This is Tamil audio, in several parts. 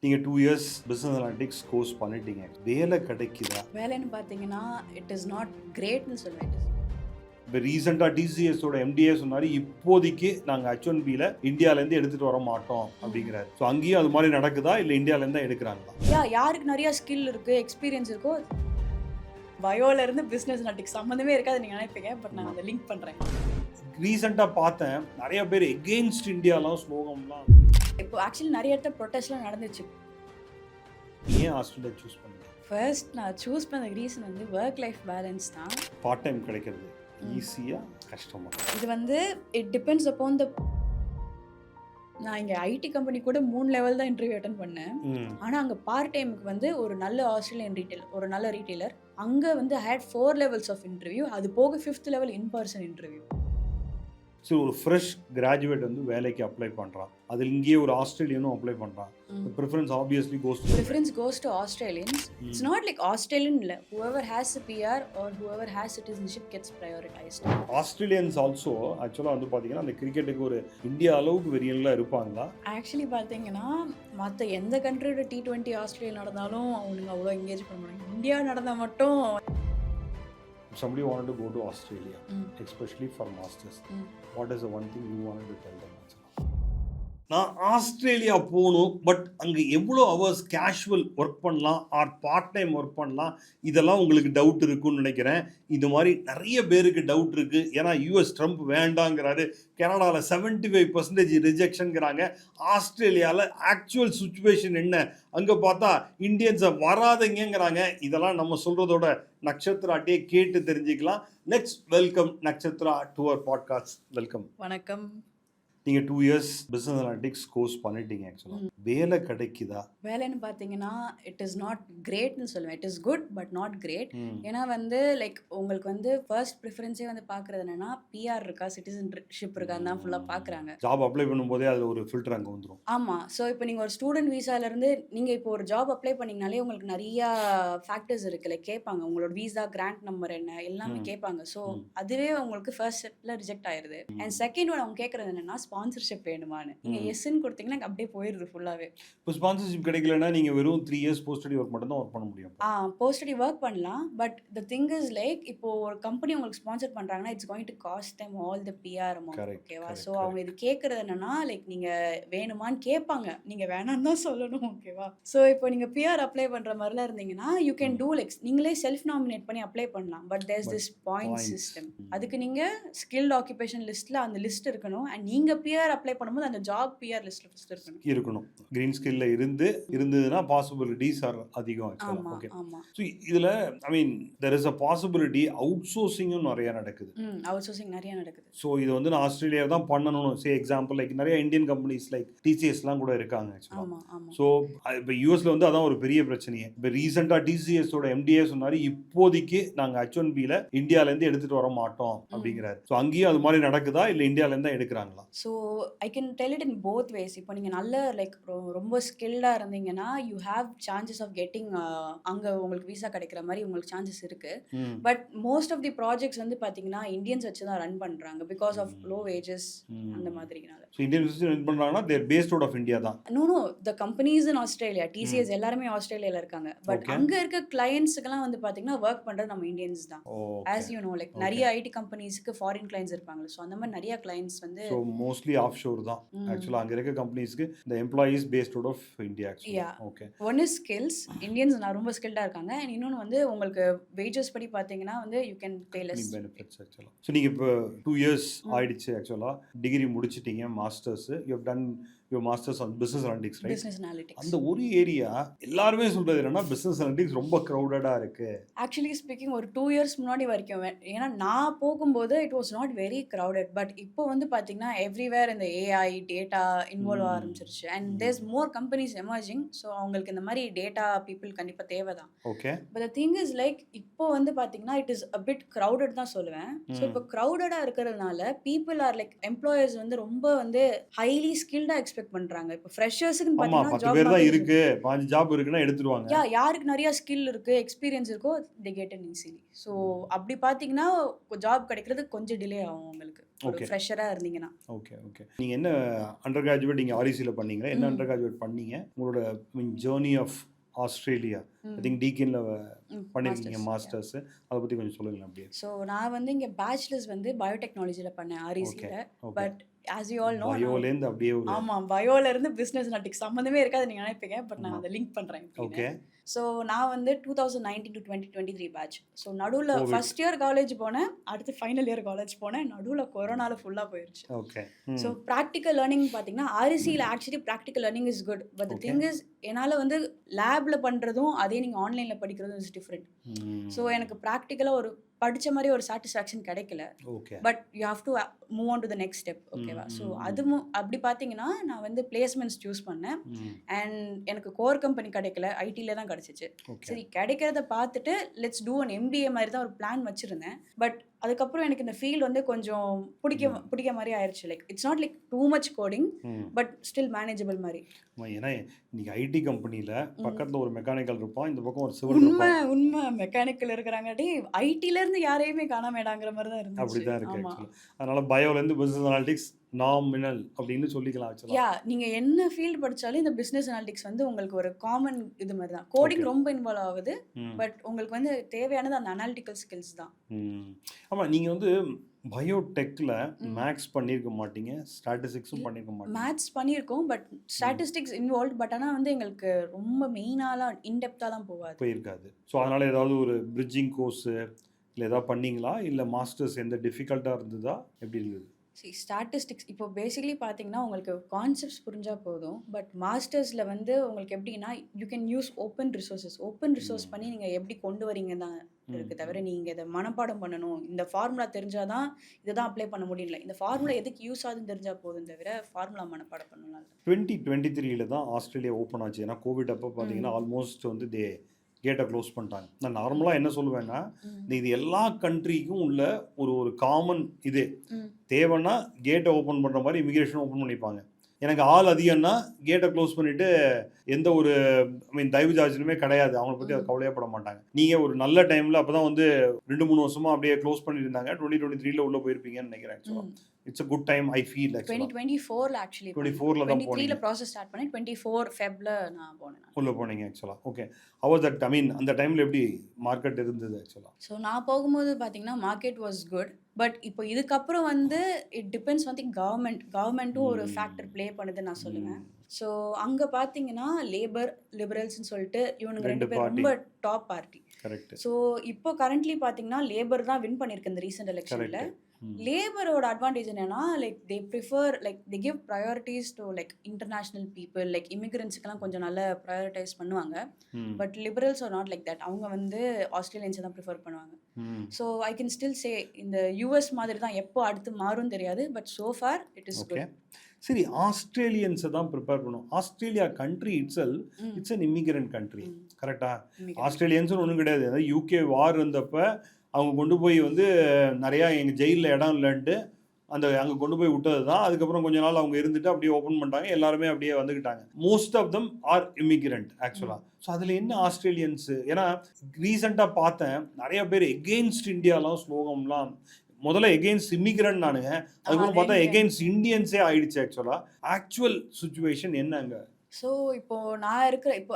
நீங்கள் 2 இயர்ஸ் பிஸ்னஸ் அனாலிட்டிக்ஸ் கோர்ஸ் பண்ணிட்டீங்க, வேலை கிடைக்குதா? வேலைன்னு பார்த்தீங்கன்னா, இட் இஸ் நாட் கிரேட்ன்னு சொல்லுவேன். இப்போ ரீசெண்டாக டிசிஎஸோட எம்டிஏ சொன்னார், இப்போதைக்கு நாங்கள் H1Bல இந்தியாவிலேருந்து எடுத்துகிட்டு வர மாட்டோம் அப்படிங்கிறாரு. ஸோ அங்கேயும் அது மாதிரி நடக்குதா, இல்லை இந்தியாவிலேருந்து தான் எடுக்கிறாங்களா? யாருக்கு நிறைய ஸ்கில் இருக்கு, எக்ஸ்பீரியன்ஸ் இருக்கோ, பயோல இருந்து பிசினஸ் அனாலிட்டிக்ஸ் சம்மந்தமே இருக்காது நீங்க நினைப்பீங்க. பட் நான் அதை லிங்க் பண்றேன். ரீசெண்டாக பார்த்தேன், நிறைய பேர் எகெயின்ஸ்ட் இந்தியாலாம் ஸ்லோகம்லாம். இப்போ ஆக்சுவலி நிறைய இடத்துல ப்ரொட்டஸ்ட்லாம் நடந்துச்சு. ஏன் ஆஸ்திரேலியா சூஸ் பண்ணீங்க? ஃபர்ஸ்ட் நான் சூஸ் பண்ண ரீசன் வந்து ஒர்க் லைஃப் பேலன்ஸ் தான். பார்ட் டைம் கிடைக்கிறது ஈஸியாக கஷ்டமா? இது வந்து இட் டிபெண்ட்ஸ் அப்பான் த. நான் இங்கே ஐடி கம்பெனி கூட 3 லெவல் தான் இன்டர்வியூ அட்டன் பண்ணேன். ஆனால் அங்கே பார்ட் டைமுக்கு வந்து ஒரு நல்ல ஆஸ்திரேலியன் ஒரு நல்ல ரீட்டெய்லர் அங்கே வந்து ஹேட் 4 லெவல்ஸ் ஆஃப் இன்டர்வியூ. அது போக 5th level in person interview. So ஒரு ஃப்ரெஷ் கிராஜுவேட் வந்து வேலைக்கு அப்ளை பண்ணுறான், அதில் இங்கேயே ஒரு ஆஸ்திரேலியனும் அப்ளை பண்ணுறான். Preference obviously goes to Australians. It's not like Australian இல்லை, whoever has a PR or whoever has citizenship gets prioritized. Australians also ஆக்சுவலாக வந்து பார்த்தீங்கன்னா அந்த கிரிக்கெட்டுக்கு ஒரு இந்தியா அளவுக்கு வெறியெல்லாம் இருப்பாங்களா? ஆக்சுவலி பார்த்தீங்கன்னா மற்ற எந்த கண்ட்ரியோட T20 ஆஸ்திரேலியா நடந்தாலும் அவனுங்க அவ்வளோ என்கேஜ் பண்ண மாட்டாங்க. இந்தியா நடந்தால் மட்டும். Somebody wanted to go to Australia, especially for masters. What is the one thing you wanted to tell them? நான் ஆஸ்திரேலியா போகணும், பட் அங்கே எவ்வளோ ஹவர்ஸ் கேஷுவல் ஒர்க் பண்ணலாம் ஆர் பார்ட் டைம் ஒர்க் பண்ணலாம், இதெல்லாம் உங்களுக்கு டவுட் இருக்குன்னு நினைக்கிறேன். இது மாதிரி நிறைய பேருக்கு டவுட் இருக்குது. ஏன்னா US ட்ரம்ப் வேண்டாங்கிறாரு, கனடாவில் 75% ரிஜெக்ஷனுங்கிறாங்க. ஆஸ்திரேலியாவில் ஆக்சுவல் சுச்சுவேஷன் என்ன, அங்கே பார்த்தா இந்தியன்ஸை வராதங்கிறாங்க. இதெல்லாம் நம்ம சொல்கிறதோட நட்சத்திராட்டே கேட்டு தெரிஞ்சுக்கலாம். Next welcome Nakshatra to our podcast. Welcome. வணக்கம். நீங்கள் 2 இயர்ஸ் பிஸ்னஸ் அனாலிட்டிக்ஸ் கோர்ஸ் பண்ணிட்டீங்க. ஆக்சுவலாக வேலை கிடைக்குதா? வேலைன்னு பார்த்தீங்கன்னா இட் இஸ் நாட் கிரேட்னு சொல்லுவேன். It is good but not great. ஏன்னா வந்து லைக் உங்களுக்கு வந்து ஃபர்ஸ்ட் ப்ரிஃபரன்ஸே வந்து பார்க்குறது என்னன்னா PR இருக்கா, சிட்டிசன்ஷிப் இருக்கான்னு தான் ஃபுல்லாக பார்க்குறாங்க. ஜாப் அப்ளை பண்ணும்போதே அதில் ஒரு ஃபில்டர் அங்கே வந்துடும். ஆமாம். ஸோ இப்போ நீங்கள் ஒரு ஸ்டூடெண்ட் வீசாலேருந்து நீங்கள் இப்போ ஒரு ஜாப் அப்ளை பண்ணிங்கனாலே உங்களுக்கு நிறையா ஃபேக்டர்ஸ் இருக்குல்ல கேட்பாங்க. உங்களோட வீசா கிராண்ட் நம்பர் என்ன எல்லாமே கேட்பாங்க. ஸோ அதுவே உங்களுக்கு ஃபர்ஸ்ட் ஸ்டெப்பில் ரிஜெக்ட் ஆயிடுது. அண்ட் செகண்ட் ஒன் அவங்க கேட்குறது என்னன்னா ஸ்பான்சர்ஷிப் வேணுமான்னு. நீங்கள் எஸ்ன்னு கொடுத்தீங்கன்னா அப்படியே போயிடுது ஃபுல்லாகவே. இப்போ ஸ்பான்சர்ஷிப் கிடைக்கலன்னா நீங்கள் வெறும் 3 இயர்ஸ் போஸ்ட் ஸ்டடி ஒர்க் மட்டும் தான் ஒர்க் பண்ண முடியும். போஸ்ட் ஸ்டடி ஒர்க் பண்ணலாம். But the thing is like இப்போ ஒரு கம்பெனி உங்களுக்கு ஸ்பான்சர் பண்ணுறாங்கன்னா it's going to cost them all the PR amount. ஓகேவா? ஸோ அவங்க இது கேட்குறது என்னன்னா லைக் நீங்கள் வேணுமான்னு கேட்பாங்க, நீங்கள் வேணான்னு தான் சொல்லணும். ஓகேவா? ஸோ இப்போ நீங்கள் PR அப்ளை பண்ணுற மாதிரிலாம் இருந்தீங்கன்னா யூ கேன் டூ லைக் நீங்களே செல்ஃப் நாமினேட் பண்ணி அப்ளை பண்ணலாம். But there's this point system. அதுக்கு நீங்கள் ஸ்கில்ட் ஆக்குபேஷன் லிஸ்ட்டில் அந்த லிஸ்ட் இருக்கணும். அண்ட் நீங்கள் PR அப்ளை பண்ணும்போது அந்த ஜாப் PR லிஸ்ட்ல ஃபர்ஸ்ட் இருக்கணும். கிரீன் ஸ்கில்ல இருந்ததுன்னா பாசிபிலிட்டிஸ் ஆர் அதிகம். ஓகே. சோ இதுல ஐ மீன் தேர் இஸ் a possibility அவுட்சோர்சிங்கும் நிறைய நடக்குது. அவுட்சோர்சிங் நிறைய நடக்குது. சோ இது வந்து நான் ஆஸ்திரேலியா தான் பண்ணனும். சே எக்ஸாம்பிள் லைக் நிறைய இந்தியன் கம்பெனிஸ் லைக் TCSலாம் கூட இருக்காங்க ஆக்சுவலா. சோ இப்போ யூஎஸ்ல வந்து அதான் ஒரு பெரிய பிரச்சனையே. இப்போ ரீசெண்டா TCSோட MDA சொன்னாரு, இப்போதைக்கு நாங்க H1Bல இந்தியால இருந்து எடுத்துட்டு வர மாட்டோம் அப்படிங்கிறாரு. சோ அங்கேயும் அது மாதிரி நடக்குதா, இல்ல இந்தியால இருந்து தான் எடுக்கிறாங்களா? So I can tell it in both ways. இப்போ நீங்கள் நல்ல லைக் ரொம்ப ஸ்கில்டாக இருந்தீங்கன்னா you have chances of getting அங்கே உங்களுக்கு வீசா கிடைக்கிற மாதிரி உங்களுக்கு சான்சஸ் இருக்குது. But most of the projects வந்து பார்த்தீங்கன்னா இந்தியன்ஸ் வச்சு தான் ரன் பண்ணுறாங்க பிகாஸ் ஆஃப் லோ வேஜஸ் அந்த மாதிரினால. ஸோ இந்தியன்ஸ் ரன் பண்ணுறாங்கன்னா தேர் பேஸ்ட் அவுட் ஆஃப் இந்தியா தான். No the companies in Australia, TCS எல்லாருமே ஆஸ்திரேலியாவில் இருக்காங்க. பட் அங்கே இருக்க கிளையன்ஸுக்கெல்லாம் வந்து பார்த்தீங்கன்னா ஒர்க் பண்ணுறது நம்ம இந்தியன்ஸ் தான். ஆஸ் யூ நோ லைக் நிறைய ஐடி கம்பெனிஸ்க்கு ஃபாரின் கிளையன்ஸ் இருப்பாங்க. ஸோ அந்த மாதிரி நிறைய கிளையன்ஸ் வந்து மோஸ்ட்லி ஆஃப் ஷோர் தான். ஆக்சுவலா அங்க இருக்க கம்பெனிஸ்க்கு the employees based out of India actually. Okay. One is skills. Indians நான் ரொம்ப ஸ்கில்டா இருக்காங்க. and இன்னொன்னு வந்து உங்களுக்கு wages படி பாத்தீங்கன்னா வந்து you can pay less benefits actually. So நீங்க இப்போ 2 years ஆயிடுச்சு ஆக்சுவலா டிகிரி முடிச்சிட்டீங்க, masters you have done your masters on business analytics, right? Business analytics. அந்த ஒரு ஏரியா எல்லாருமே சொல்றது என்னன்னா business analytics ரொம்ப crowded-ஆ இருக்கு. Actually speaking ஒரு 2 years முன்னாடி வரைக்கும் ஏன்னா நான் போகும்போது it was not very crowded. but இப்போ வந்து பாத்தீங்கன்னா everywhere இந்த AI data இன்வால்வ் ஆரம்பிச்சிருச்சு. and there's more companies emerging. so அவங்களுக்கு இந்த மாதிரி data people கண்டிப்பா தேவைதான். Okay. but the thing is like இப்போ வந்து பாத்தீங்கன்னா it is a bit crowded தான் சொல்லுவேன். so இப்போ crowded-ஆ இருக்கிறதுனால people are like employers வந்து ரொம்ப வந்து highly skilled எக்ஸ்பெக்ட் பண்றாங்க. இப்போ ஃப்ரெஷர்ஸ்க்கு பாத்தீங்கன்னா 10 பேர் தான் இருக்கு, 5 ஜாப் இருக்குன்னா எடுத்துருவாங்க. யாருக்கு நிறைய ஸ்கில் இருக்கு, எக்ஸ்பீரியன்ஸ் இருக்கோ they get in easily. so அப்படி பாத்தீங்கன்னா ஜாப் கிடைக்கிறது கொஞ்சம் டிலே ஆகும் உங்களுக்கு. ஒரு ஃப்ரெஷராக இருந்தீங்கன்னா. Okay okay. நீங்கள் என்ன அண்டர் கிராஜுவேட் நீங்கள் ஆர்இசியில் பண்ணீங்களா? என்ன அண்டர் கிராஜுவேட் பண்ணீங்க? உங்களோட journey of Australia I think டீக்கின்ல பண்ணியிருக்கீங்க மாஸ்டர்ஸ், அதை பற்றி கொஞ்சம் சொல்லுங்களேன் அப்படியே. ஸோ நான் வந்து இங்கே பேச்சுலர்ஸ் வந்து பயோடெக்னாலஜியில் பண்ணேன் ஆர்இசியில். But as you all know, பயோலேருந்து அப்படியே ஆமாம், பயோலேருந்து பிஸ்னஸ் அனாலிட்டிக்ஸ் சம்மந்தமே இருக்காது நீங்கள் நினைப்பீங்க. பட் நான் அதை லிங்க் பண்ணுறேன். ஓகே. ஸோ நான் வந்து 2019 to 2023 பேட்ச். ஸோ நடுவில் ஃபர்ஸ்ட் இயர் காலேஜ் போனேன், அடுத்து ஃபைனல் இயர் காலேஜ் போனேன். நடுவில் கொரோனாவில் ஃபுல்லாக போயிடுச்சு. ஓகே. ஸோ ப்ராக்டிக்கல் லேர்னிங் பார்த்தீங்கன்னா ஆர்இசியில் actually practical learning is good. But the thing is என்னால் வந்து லேபில் பண்ணுறதும் அதே நீங்கள் ஆன்லைனில் படிக்கிறதும் இஸ் டிஃப்ரெண்ட். ஸோ எனக்கு ப்ராக்டிக்கலாக ஒரு படித்த மாதிரி ஒரு சாட்டிஸ்ஃபேக்ஷன் கிடைக்கல. But you have to move on to the next step. ஓகேவா? ஸோ அப்படி பார்த்தீங்கன்னா நான் வந்து பிளேஸ்மெண்ட்ஸ் சூஸ் பண்ணேன். அண்ட் எனக்கு கோர் கம்பெனி கிடைக்கல, ஐடியில் தான் கிடச்சிச்சு. சரி, கிடைக்கிறத பார்த்துட்டு லெட்ஸ் டூ அன் எம்பிஏ மாதிரி தான் ஒரு பிளான் வச்சுருந்தேன். பட் அதுக்கப்புறம் எனக்கு இந்த ஃபீல்டு வந்து கொஞ்சம் பிடிக்க மாதிரி ஆயிடுச்சு. Like it's not like too much coding, but still manageable மாதிரி. ஏன்னா இன்னைக்கு ஐடி கம்பெனியில் பக்கத்தில் ஒரு மெக்கானிக்கல் இருப்பான், இந்த பக்கம் ஒரு சிவில். உண்மை மெக்கானிக்கல் இருக்கிறாங்க. ஐடிலேருந்து யாரையுமே காணாமேடாங்கிற மாதிரி தான் இருந்துச்சு. அப்படி தான் இருக்கு. அதனால பயோலேருந்து பிஸ்னஸ் அனாலிட்டிக்ஸ் நாமினல் அப்படின்னு சொல்லிக்கலாம். யா, நீங்கள் என்ன ஃபீல்டு படித்தாலும் இந்த பிஸ்னஸ் அனாலிட்டிக்ஸ் வந்து உங்களுக்கு ஒரு காமன் இது மாதிரி தான். கோடிங் ரொம்ப இன்வால்வ் ஆகுது, பட் உங்களுக்கு வந்து தேவையானது அந்த அனாலிட்டிக்கல் ஸ்கில்ஸ் தான். ஆமாம், நீங்கள் வந்து பயோடெக்கில் மேக்ஸ் பண்ணியிருக்க மாட்டீங்க, ஸ்டாட்டிஸ்டிக்ஸும் பண்ணியிருக்க மாட்டீங்க. மேத்ஸ் பண்ணியிருக்கோம், பட் ஸ்டாட்டிஸ்டிக்ஸ் இன்வால்வ். பட் ஆனால் வந்து எங்களுக்கு ரொம்ப மெயினாலாம் இன்டெப்த்தாலாம் போயிருக்காது. ஸோ அதனால் ஏதாவது ஒரு பிரிட்ஜிங் கோர்ஸு இல்லை ஏதாவது பண்ணீங்களா? இல்லை மாஸ்டர்ஸ் எந்த டிஃபிகல்ட்டாக இருந்ததா? எப்படி இருந்தது? ஸ்டாட்டிஸ்டிக்ஸ் இப்போ பேசிக்லி பார்த்தீங்கன்னா உங்களுக்கு கான்செப்ட்ஸ் புரிஞ்சால் போதும். பட் மாஸ்டர்ஸில் வந்து உங்களுக்கு எப்படின்னா you can use open resource பண்ணி நீங்கள் எப்படி கொண்டு வரீங்க தான் இருக்குது. தவிர நீங்கள் இதை மனப்பாடம் பண்ணணும், இந்த ஃபார்முலா தெரிஞ்சால் தான் இதை தான் அப்ளை பண்ண முடியல, இந்த ஃபார்முலா எதுக்கு யூஸ் ஆகுதுன்னு தெரிஞ்சால் போதும், தவிர ஃபார்முலா மனப்பாடம் பண்ணலாம். 2023 தான் ஆஸ்திரேலியா ஓப்பன் ஆச்சு. ஏன்னா கோவிட் அப்போ பார்த்தீங்கன்னா ஆல்மோஸ்ட் வந்து கேட்டை க்ளோஸ் பண்ணிட்டாங்க. நான் நார்மலாக என்ன சொல்லுவேன்னா, இது எல்லா கண்ட்ரிக்கும் உள்ள ஒரு காமன் இது தேவைன்னா கேட்டை ஓப்பன் பண்ணுற மாதிரி இமிக்ரேஷன் ஓப்பன் பண்ணிப்பாங்க. எனக்கு ஆள் அதிகம்னா கேட்டை க்ளோஸ் பண்ணிவிட்டு எந்த ஒரு தயவு சார்ஜுமே கிடையாது, அவங்கள பற்றி அதை கவலையப்பட மாட்டாங்க. நீங்கள் ஒரு நல்ல டைமில் அப்போ தான் வந்து 2-3 வருஷமாக அப்படியே க்ளோஸ் பண்ணியிருந்தாங்க. 2023 உள்ளே போயிருப்பீங்கன்னு நினைக்கிறேன். It's a good time I feel. 2024 actually 24ல தான் போனீங்க. 23ல ப்ராசஸ் ஸ்டார்ட் பண்ணி 24 ஃபெப்ல நான் போனேன். உள்ள போனீங்க ஆக்சுவலா. ஓகே. how was that? அந்த டைம்ல எப்படி மார்க்கெட் இருந்தது ஆக்சுவலா? ஸோ நான் போகும்போது பார்த்தீங்கன்னா மார்க்கெட் வாஸ் குட். பட் இப்போ இதுக்கப்புறம் வந்து இட் டிபெண்ட்ஸ் வந்து கவர்மெண்ட்டும் ஒரு ஃபேக்டர் ப்ளே பண்ணுதுன்னு நான் சொல்லுவேன். ஸோ அங்கே பார்த்தீங்கன்னா லிபரல்ஸ்ன்னு சொல்லிட்டு இவனுங்க 2 பேர் ரொம்ப டாப் பார்ட்டி. கரெக்ட். ஸோ இப்போ கரண்ட்லி பார்த்தீங்கன்னா லேபர் தான் வின் பண்ணியிருக்கு இந்த ரீசெண்ட் எலெக்ஷனில். லேபரோட அட்வான்டேஜ் என்னன்னா like they prefer like they give priorities to like international people, like இமிக்ரெண்ட்ஸுக்கெல்லாம் கொஞ்சம் நல்லா ப்ரையாரிட்டைஸ் பண்ணுவாங்க. But liberals are not like that. அவங்க வந்து ஆஸ்திரேலியன்ஸை தான் ப்ரிஃபர் பண்ணுவாங்க. So I can still say இந்த யூஎஸ் மாதிரி தான், எப்போ அடுத்து மாறும் தெரியாது, but so far it is good. சரி, ஆஸ்திரேலியன்ஸை தான் ப்ரிப்பேர் பண்ணும். Australia country it's an immigrant country, கரெக்டா? ஆஸ்திரேலியன்ஸுன்னு ஒன்றும் கிடையாது. அதாவது யூகே வார் இருந்தப்போ அவங்க கொண்டு போய் வந்து நிறையா எங்கள் ஜெயிலில் இடம் இல்லைன்ட்டு அங்கே கொண்டு போய் விட்டது தான். அதுக்கப்புறம் கொஞ்ச நாள் அவங்க இருந்துட்டு அப்படியே ஓப்பன் பண்ணிட்டாங்க, எல்லாருமே அப்படியே வந்துக்கிட்டாங்க. Most of them are immigrant ஆக்சுவலாக. ஸோ அதில் என்ன ஆஸ்திரேலியன்ஸு, ஏன்னா ரீசெண்டாக பார்த்தேன் நிறைய பேர் எகெயின்ஸ்ட் இந்தியாலாம் ஸ்லோகம்லாம் முதல்ல எகெயின்ஸ்ட் இமிகிரண்ட் நானுங்க, அதுக்கப்புறம் பார்த்தா எகெயின்ஸ்ட் இந்தியன்ஸே ஆயிடுச்சு. ஆக்சுவல் சுச்சுவேஷன் என்னங்க? ஸோ இப்போ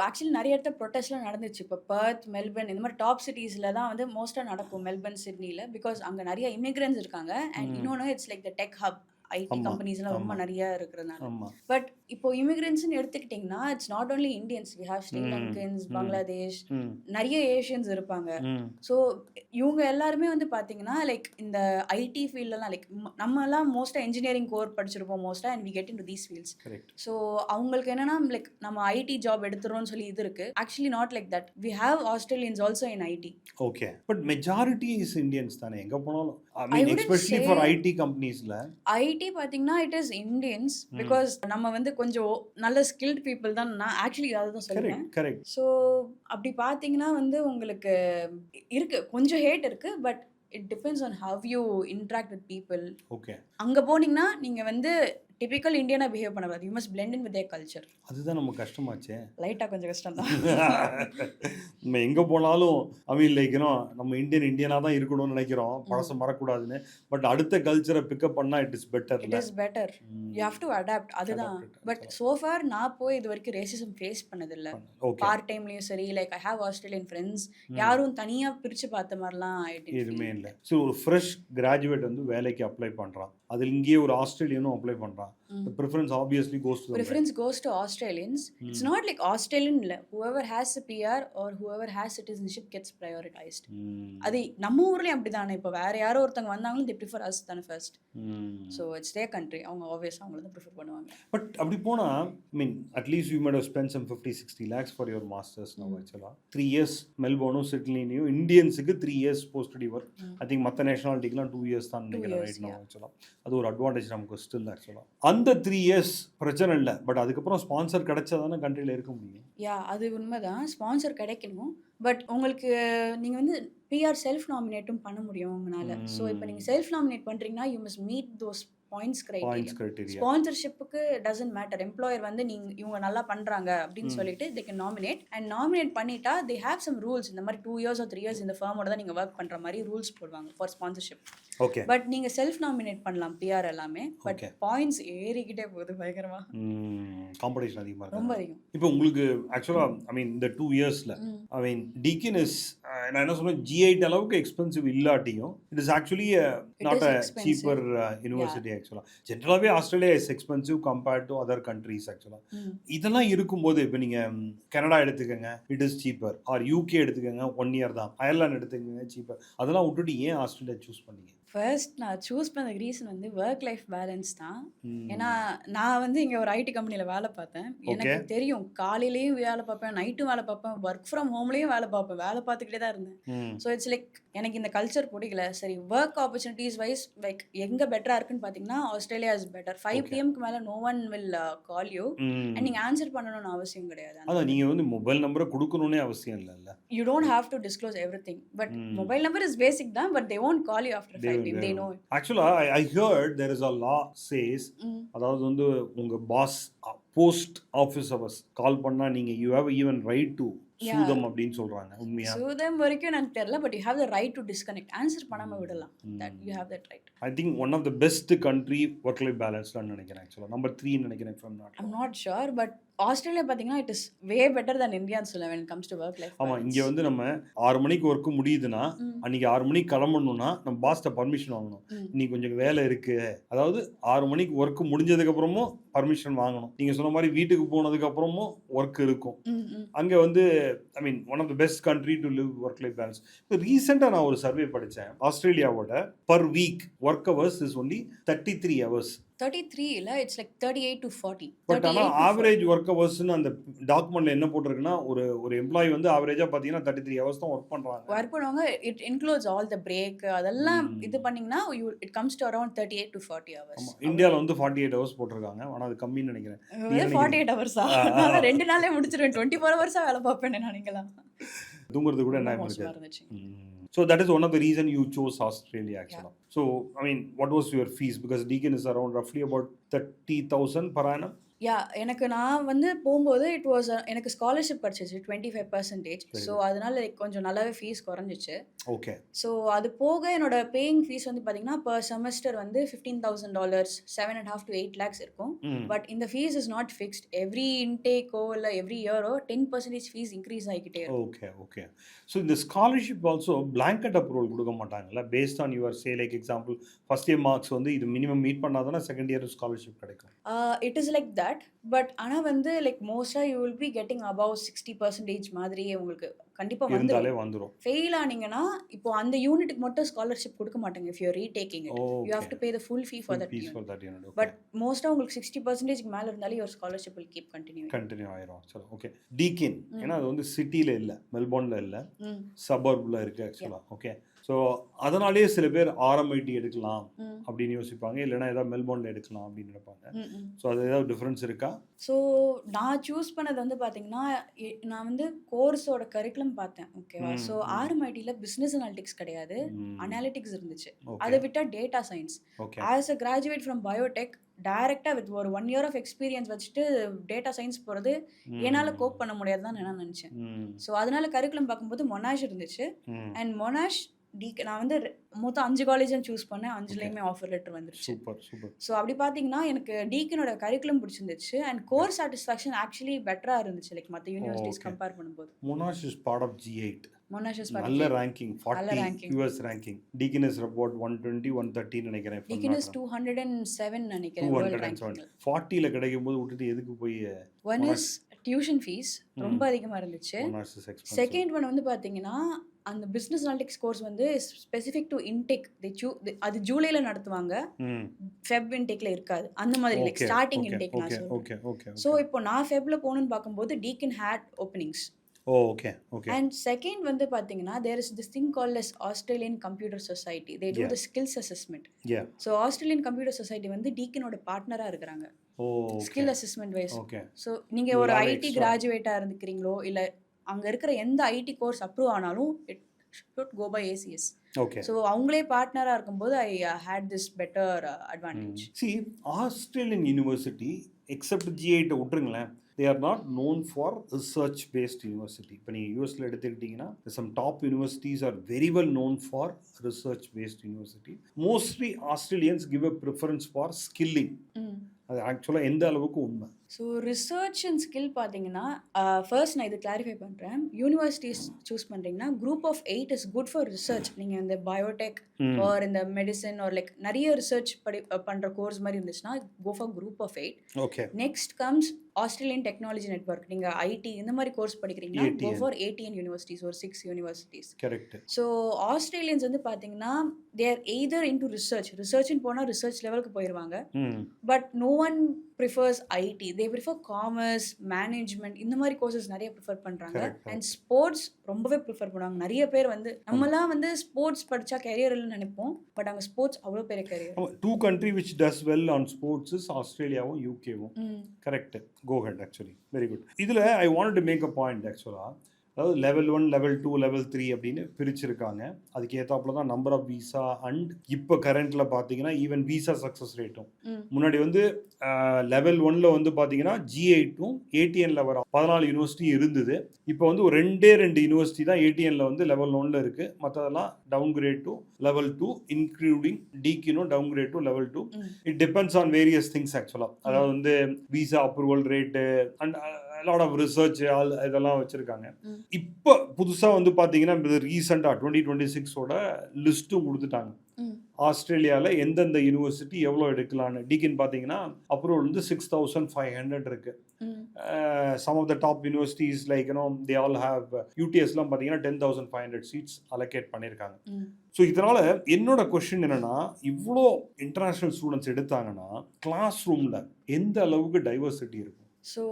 ஆக்சுவலி நிறைய இடத்துல ப்ரொட்டஸ்ட்லாம் நடந்துச்சு. இப்போ பர்த், மெல்பர்ன் இந்த மாதிரி டாப் சிட்டிஸில் தான் வந்து மோஸ்ட்டாக நடக்கும், மெல்பர்ன், சிட்னியில். பிகாஸ் அங்கே நிறைய இமிகிரன்ஸ் இருக்காங்க. அண்ட் இன்னொன்று it's like the tech hub, IT கம்பெனிஸ்லாம் ரொம்ப நிறைய இருக்கிறதுனால. பட் இப்போ இமிகிரன்ஸ்னு எடுத்துக்கிட்டிங்கன்னா it's not only Indians, we have Sri Lankans, Bangladesh, நிறைய ஏஷியன்ஸ் இருப்பாங்க. ஸோ இவங்க எல்லாருமே வந்து பார்த்தீங்கன்னா லைக் இந்த ஐடி ஃபீல்டெலாம் லைக் நம்மலாம் மோஸ்ட்டாக இன்ஜினியரிங் கோர் படிச்சிருப்போம் மோஸ்ட்டாக, and we get into these fields. So அவங்களுக்கு என்னன்னா லைக் நம்ம ஐடி ஜாப் எடுத்துறோம்னு சொல்லி இது இருக்கு. Actually not like that. We have Australians also in IT. Okay, but majority is Indians தானே எங்கே போனாலும். I mean especially for IT கம்பெனிஸ்ல ஐடி பார்த்தீங்கன்னா இட் இஸ் இந்தியன்ஸ். பிகாஸ் நம்ம வந்து கொஞ்சம் நல்ல ஸ்கில்ட் பீப்புள் தான். நான் ஆக்சுவலி அதை தான் சொல்லுவேன். கரெக்ட். ஸோ அப்படி பார்த்தீங்கன்னா வந்து உங்களுக்கு இருக்கு, கொஞ்சம் ஹேட் இருக்கு. But it depends on how you interact with people. Okay. அங்கே போனீங்கன்னா நீங்கள் வந்து டிபிக்கல் இந்தியனா பிஹேவ் பண்ணக்கூடாது. You must blend in with their culture. அதுதான் நம்ம கஷ்டமாச்சே. லைட்டா கொஞ்சம் கஷ்டம் தான். நம்ம எங்கே போனாலும் நம்ம இந்தியனாக தான் இருக்கணும்னு நினைக்கிறோம், பழசம் மறக்கூடாதுன்னு. பட் அடுத்த கல்ச்சரை பிக்கப் பண்ணால் it is better. It is better. You have to adapt. அதுதான். பட் சோஃபார் நான் போய் இது வரைக்கும் ரேசிசம் ஃபேஸ் பண்ணதில்லை. பார்ட் டைம்லேயும் சரி, like I have Australian friends. யாரும் தனியாக பிரித்து பார்த்த மாதிரிலாம் எதுவுமே இல்லை. ஸோ ஒரு ஃப்ரெஷ் கிராஜுவேட் வந்து வேலைக்கு அப்ளை பண்ணுறான், அதில் இங்கேயே ஒரு ஆஸ்திரேலியனும் அப்ளை பண்ணுறான். The preference obviously goes to Australians. It's not like Australian இல்ல. Whoever has a PR or whoever has citizenship gets prioritized. அது நம்ம ஊர்லயும் அப்படிதானே. இப்போ வேற யாரோ ஒருத்தங்க வந்தாங்களும் they prefer us தானே first. So it's their country. அவங்க obvious அவங்கள தான் prefer பண்ணுவாங்க. But அப்படி போனா at least you might have spent some 50-60 lakhs for your masters now actually. 3 years மெல்போர்னும் சிட்னிலையும் இந்தியன்ஸுக்கு 3 years post study work. I think மற்ற நேஷனாலிட்டிக்கெலாம் 2 years தான் நினைக்கிறேன் ரைட் நவ் ஆக்சுவலாக. அது ஒரு அட்வான்டேஜ் நமக்கு ஸ்டில் ஆக்சுவலாக. அந்த 3 years பிரச்சனை இல்லை. பட் அதுக்கப்புறம் ஸ்பான்சர் கிடைச்சா தானே கண்ட்ரியில் இருக்க முடியும். அது உண்மைதான். ஸ்பான்சர் கிடைக்கணும். பட் உங்களுக்கு நீங்கள் வந்து பிஆர் செல்ஃப் நாமினேட்டும் பண்ண முடியும் உங்களால். ஸோ இப்போ நீங்கள் செல்ஃப் நாமினேட் பண்ணுறீங்கன்னா you must meet those points criteria. ஸ்பான்சர்ஷிப்புக்கு டசன்ட் மேட்டர். எம்ப்ளாயர் வந்து இவங்க நல்லா பண்ணுறாங்க அப்படின்னு சொல்லிட்டு they can nominate. And nominate பண்ணிட்டா தே ஹேவ் சம் ரூல்ஸ். இந்த மாதிரி 2 years or 3 years இந்த ஃபர்மோட தான் நீங்கள் ஒர்க் பண்ணுற மாதிரி ரூல்ஸ் போடுவாங்க ஃபார் ஸ்பான்சர்ஷிப். ஓகே. பட் நீங்கள் செல்ஃப் நாமினேட் பண்ணலாம் பிஆர் எல்லாமே. பட் பாயிண்ட்ஸ் ஏறிக்கிட்டே போகுது பயங்கரமாக. காம்படிஷன் அதிகமாக இருக்கு. ரொம்ப அதிகம். இப்போ உங்களுக்கு ஆக்சுவலாக இந்த 2 yearsல டீக்கன் இஸ் நான் என்ன சொல்றேன், G8 அளவுக்கு எக்ஸ்பென்சிவ் இல்லாட்டியும் it is actually not a cheaper university. ஆக்சுவலாக ஜென்ரலாகவே Australia is expensive compared to other countries ஆக்சுவலாக. இதெல்லாம் இருக்கும்போது இப்போ நீங்கள் கனடா எடுத்துக்கோங்க, it is cheaper. Or UK எடுத்துக்கோங்க, 1 year தான். அயர்லாந்து எடுத்துக்கோங்க, சீப்பர். அதெல்லாம் விட்டுட்டு ஏன் ஆஸ்திரேலியா சூஸ் பண்ணீங்க? ஃபர்ஸ்ட் நான் சூஸ் பண்ண ரீசன் வந்து ஒர்க் லைஃப் பேலன்ஸ் தான். ஏன்னா நான் வந்து இங்கே ஒரு ஐடி கம்பெனியில் வேலை பார்த்தேன். எனக்கு தெரியும், காலையிலையும் வேலை பார்ப்பேன், நைட்டும் வேலை பார்ப்பேன், ஒர்க் ஃப்ரம் ஹோம்லேயும் வேலை பார்ப்பேன், வேலை பார்த்துக்கிட்டே தான் இருந்தேன். ஸோ இட்ஸ் லைக் எனக்கு இந்த கல்ச்சர் பிடிக்கல. சரி, ஒர்க் ஆப்பர்ச்சுனிட்டிஸ் வைஸ் லைக் எங்கே பெட்டராக இருக்குன்னு பார்த்தீங்கன்னா ஆஸ்திரேலியா இஸ் பெட்டர். 5 PM மேலே no one will call you and நீங்கள் ஆன்சர் பண்ணணும்னு அவசியம் கிடையாது. அதான் நீங்கள் வந்து மொபைல் நம்பரை கொடுக்கணும்னே அவசியம் இல்லைல்ல. You don't have to disclose everything. But mobile number is basic தான். But they won't call you after 5 PM. They know it. Actually, I heard there is a law says அதாவது வந்து உங்க பாஸ் போஸ்ட் ஆஃபீஸ் அவர்ஸ் கால் பண்ணா நீங்க you have even right to sue them அப்படின்னு சொல்றாங்க. உண்மையா? sue them வரைக்கும் எனக்கு தெரியல. But you have the right to disconnect. Answer பண்ணாம விடலாம். that you have that right. I think one of the best country work life balance ல நினைக்கிறேன். actually number 3 நினைக்கிறேன் if I'm not sure. but Australia பாத்தீங்கன்னா it is way better than India when it comes to work life balance. ஆமா, இங்க வந்து நம்ம 6 மணிக்கு ஒர்க் முடியுதுன்னா அன்னைக்கு 6 மணிக்கு கிளம்பணும்னா நம்ம பாஸ்ட பர்மிஷன் வாங்கணும். இன்னைக்கு கொஞ்சம் வேலை இருக்கு, அதாவது 6 மணிக்கு ஒர்க் முடிஞ்சதுக்கு அப்புறமும் பர்மிஷன் வாங்கணும். நீங்க சொன்ன மாதிரி வீட்டுக்கு போனதுக்கு அப்புறமும் ஒர்க் இருக்கும். அங்க வந்து one of the best country to live work life balance. இப்போ ரீசெண்டாக நான் ஒரு சர்வே படித்தேன். ஆஸ்திரேலியாவோட per week work hours is only 33 hours. 33 இல்ல, இட்ஸ் லைக் 38 to 40. பட் ஆனால் ஆவரேஜ் ஒர்க் ஹவர்ஸ்னு அந்த டாக்குமெண்ட்ல என்ன போட்டிருக்குன்னா ஒரு எம்ப்ளாயி வந்து ஆவரேஜாக பார்த்தீங்கன்னா 33 hours தான் ஒர்க் பண்ணுறாங்க. ஒர்க் பண்ணுவாங்க. It includes all the break அதெல்லாம் இது பண்ணீங்கன்னா it comes to around 38 to 40 hours. இந்தியாவில் வந்து 48 hours போட்டிருக்காங்க. ஆனால் அது கம்மின்னு நினைக்கிறேன். 48 hours-ஆ? நான் 2 நாளே முடிச்சிருவேன். 24 hours-ஆ வேலை பார்ப்பேன் நினைக்கலாம். தூங்குறது கூட என்ன இருந்துச்சு. So that is one of the reason you chose Australia actually. Yeah. So what was your fees? Because Deakin is around roughly about 30,000 per annum. எனக்கு நான் வந்து போகும்போது இட் வாஸ் எனக்கு ஸ்காலர்ஷிப் கிடச்சிச்சு 25%. ஸோ அதனால கொஞ்சம் நல்லாவே ஃபீஸ் குறைஞ்சிச்சு. ஓகே. ஸோ அது போக என்னோட பேயிங் ஃபீஸ் வந்து பார்த்தீங்கன்னா பர் செமஸ்டர் வந்து $15,000 7.5 to 8 lakhs இருக்கும். பட் இந்த fees is not fixed. Every இன்டேக்கோ இல்லை எவ்ரி இயரோ 10% ஃபீஸ் இன்க்ரீஸ் ஆகிக்கிட்டே இருக்கும். Okay okay. ஸோ இந்த ஸ்காலர்ஷிப் ஆல்சோ பிளாங்கெட் அப்ரூவல் கொடுக்க மாட்டாங்கல்ல? Based on your say like example first year marks வந்து இது மினிமம் மீட் பண்ணாதானே செகண்ட் இயர் ஸ்காலர்ஷிப் கிடைக்கும். It is like that. But ஆனால் வந்து லைக் மோஸ்ட்டாக you will be getting above 60% மாதிரியே உங்களுக்கு கண்டிப்பாக வந்துடும். ஃபெயில் ஆனீங்கன்னா இப்போ அந்த யூனிட்டுக்கு மட்டும் ஸ்காலர்ஷிப் கொடுக்க மாட்டாங்க. If you retaking it you have to pay the full fee for that unit. But மோஸ்ட்டாக உங்களுக்கு 60% மேலே இருந்தாலும் your scholarship will keep continue ஆயிரும். சரி, ஓகே. டீக்கின் ஏன்னா அது வந்து சிட்டியில் இல்லை, மெல்போர்னில் இல்லை, சபர்பில் இருக்குது ஆக்சுவலாக. ஓகே. ஸோ அதனாலேயே சில பேர் RMIT எடுக்கலாம் அப்படின்னு யோசிப்பாங்க, இல்லைன்னா ஏதாவது மெல்போர்னில் எடுக்கலாம் அப்படின்னு நினைப்பாங்க. ஸோ அது ஏதாவது டிஃப்ரென்ஸ் இருக்கா? ஸோ நான் சூஸ் பண்ணது வந்து பார்த்தீங்கன்னா நான் வந்து கோர்ஸோட கரிக்குலம் பார்த்தேன். ஓகேவா? ஸோ RMITல பிஸ்னஸ் அனாலிட்டிக்ஸ் கிடையாது, அனாலிட்டிக்ஸ் இருந்துச்சு. அதை விட்டால் data science. As a graduate from Biotech டைரக்டாக வித் ஒரு 1 இயர் ஆஃப் எக்ஸ்பீரியன்ஸ் வச்சுட்டு டேட்டா சயின்ஸ் போகிறது என்னால் கோப் பண்ண முடியாது தான் நான் நினச்சேன். ஸோ அதனால கரிக்குலம் பார்க்கும்போது மொனாஷ் இருந்துச்சு. அண்ட் மொனாஷ் நான் வந்து மொத்தம் 5 காலேஜும் சூஸ் பண்ணேன். 5லேயுமே ஆஃபர் லெட்டர் வந்துருச்சு. Super super. ஸோ அப்படி பார்த்தீங்கன்னா எனக்கு டீக்கனோட கரிக்குலம் பிடிச்சிருந்துச்சு. அண்ட் கோர் சாட்டிஸ்ஃபேக்ஷன் ஆக்சுவலி பெட்டராக இருந்துச்சு லைக் மற்ற யூனிவர்சிட்டிஸ் கம்பேர் பண்ணும்போது. Monash is part of G8. Monash is நல்ல ranking 40 US ranking. Deakin is about 120 130 நினைக்கிறேன். டீக்கன் இஸ் 207 நினைக்கிறேன். 207 40ல கிடைக்கும்போது விட்டுட்டு எதுக்கு போய் ஒன் இஸ் டியூஷன் ஃபீஸ் ரொம்ப அதிகமாக இருந்துச்சு. செகண்ட் ஒன் வந்து பார்த்தீங்கன்னா அந்த பிஸ்னஸ் அனாலிட்டிக்ஸ் கோர்ஸ் வந்து ஸ்பெசிஃபிக் டு இன்டேக் அது ஜூலைல நடத்துவாங்க, ஃபெப் இன்டேக்ல இருக்காது. அந்த மாதிரி லைக் ஸ்டார்டிங் இன்டேக் நான் சொல்றேன். ஸோ இப்போ நான் ஃபெப்ல போகணும்னு பார்க்கும்போது Deakin had openings. And second வந்து பார்த்தீங்கன்னா there is this thing called as Australian Computer Society. They do the skills assessment. So Australian Computer Society வந்து டீக்கனோட பார்ட்னரா இருக்கிறாங்க ஸ்கில் அசஸ்மெண்ட் வைஸ். ஸோ நீங்கள் ஒரு ஐடி கிராஜுவேட்டாக இருந்துக்கிறீங்களோ இல்லை அங்கே இருக்கிற எந்த ஐடி கோர்ஸ் அப்ரூவ் ஆனாலும் it should go by ACS. So அவங்களே பார்ட்னராக இருக்கும்போது I had this better advantage. See, Australian University except G8 விட்டுருங்களேன், they are not known for research based university. இப்போ நீங்கள் யூஎஸ்ல எடுத்துக்கிட்டிங்கன்னா some top universities are very well known for research based university. Mostly Australians give a preference for skilling. அது ஆக்சுவலாக எந்த அளவுக்கு உண்மை? ஸோ ரிசர்ச் அண்ட் ஸ்கில் பார்த்தீங்கன்னா ஃபர்ஸ்ட் நான் இது கிளாரிஃபை பண்ணுறேன். யூனிவர்சிட்டிஸ் சூஸ் பண்ணுறீங்கன்னா group of 8 is good for research. நீங்கள் இந்த பயோடெக் ஆர் இந்த மெடிசன் ஆர் லைக் நிறைய ரிசர்ச் பண்ணுற கோர்ஸ் மாதிரி இருந்துச்சுன்னா go for group of 8. Next comes Australian technology network. நீங்கள் ஐடி இந்த மாதிரி கோர்ஸ் படிக்கிறீங்கன்னா கோ ஃபார் ATN யூனிவர்சிட்டிஸ் ஒரு 6 யூனிவர்சிட்டிஸ். கரெக்ட். ஸோ ஆஸ்திரேலியன்ஸ் வந்து பார்த்தீங்கன்னா தேர் எய்தர் இன் டு ரிசர்ச்னு போனால் ரிசர்ச் லெவலுக்கு போயிடுவாங்க. But no one prefers IT. They prefer commerce, management இந்த மாதிரி கோர்சஸ் நிறைய ப்ரிஃபர் பண்ணுறாங்க. அண்ட் ஸ்போர்ட்ஸ் ரொம்பவே ப்ரிஃபர் பண்ணுவாங்க. நிறைய பேர் வந்து நம்மலாம் வந்து ஸ்போர்ட்ஸ் படித்தா கெரியர் இல்லைன்னு நினைப்போம், பட் அங்கே ஸ்போர்ட்ஸ் அவ்வளோ பெரிய career. 2 country which does well on sports is ஆஸ்திரேலியாவும் யூகேவும். Correct. Go ahead actually. Very good. இதில் I wanted to make a point actually. அதாவது லெவல் 1, லெவல் 2, லெவல் 3 அப்படின்னு பிரிச்சிருக்காங்க. அதுக்கு ஏற்றாப்புல தான் நம்பர் ஆஃப் விசா அண்ட் இப்போ கரண்ட்டில் பார்த்தீங்கன்னா ஈவன் விசா சக்ஸஸ் ரேட்டும். முன்னாடி வந்து லெவல் 1ல வந்து பார்த்தீங்கன்னா G8ம் ATNல வர 14 யூனிவர்சிட்டி இருந்தது. இப்போ வந்து ஒரு 2 யூனிவர்சிட்டி தான் ATNல வந்து லெவல் 1ல இருக்குது. மற்றதெல்லாம் downgrade to level 2 including டிகினும் downgrade to level 2. It depends on various things ஆக்சுவலாக. அதாவது வந்து visa approval rate and lot of research இதெல்லாம் வச்சுருக்காங்க. இப்போ புதுசாக வந்து பார்த்தீங்கன்னா ரீசெண்டாக 2026ஓட லிஸ்ட்டும் கொடுத்துட்டாங்க. ஆஸ்திரேலியாவில் எந்தெந்த யூனிவர்சிட்டி எவ்வளோ எடுக்கலான்னு. டீக்கின் பார்த்தீங்கன்னா அப்ரூவல் வந்து 6500 இருக்குது. Some of the top universities like they all have UTSலாம் பார்த்தீங்கன்னா 10,500 சீட்ஸ் அலோகேட் பண்ணியிருக்காங்க. ஸோ இதனால் என்னோட கொஸ்டின் என்னென்னா, இவ்வளோ இன்டர்நேஷ்னல் ஸ்டூடெண்ட்ஸ் எடுத்தாங்கன்னா கிளாஸ் ரூமில் எந்த அளவுக்கு டைவர்சிட்டி இருக்கும்? So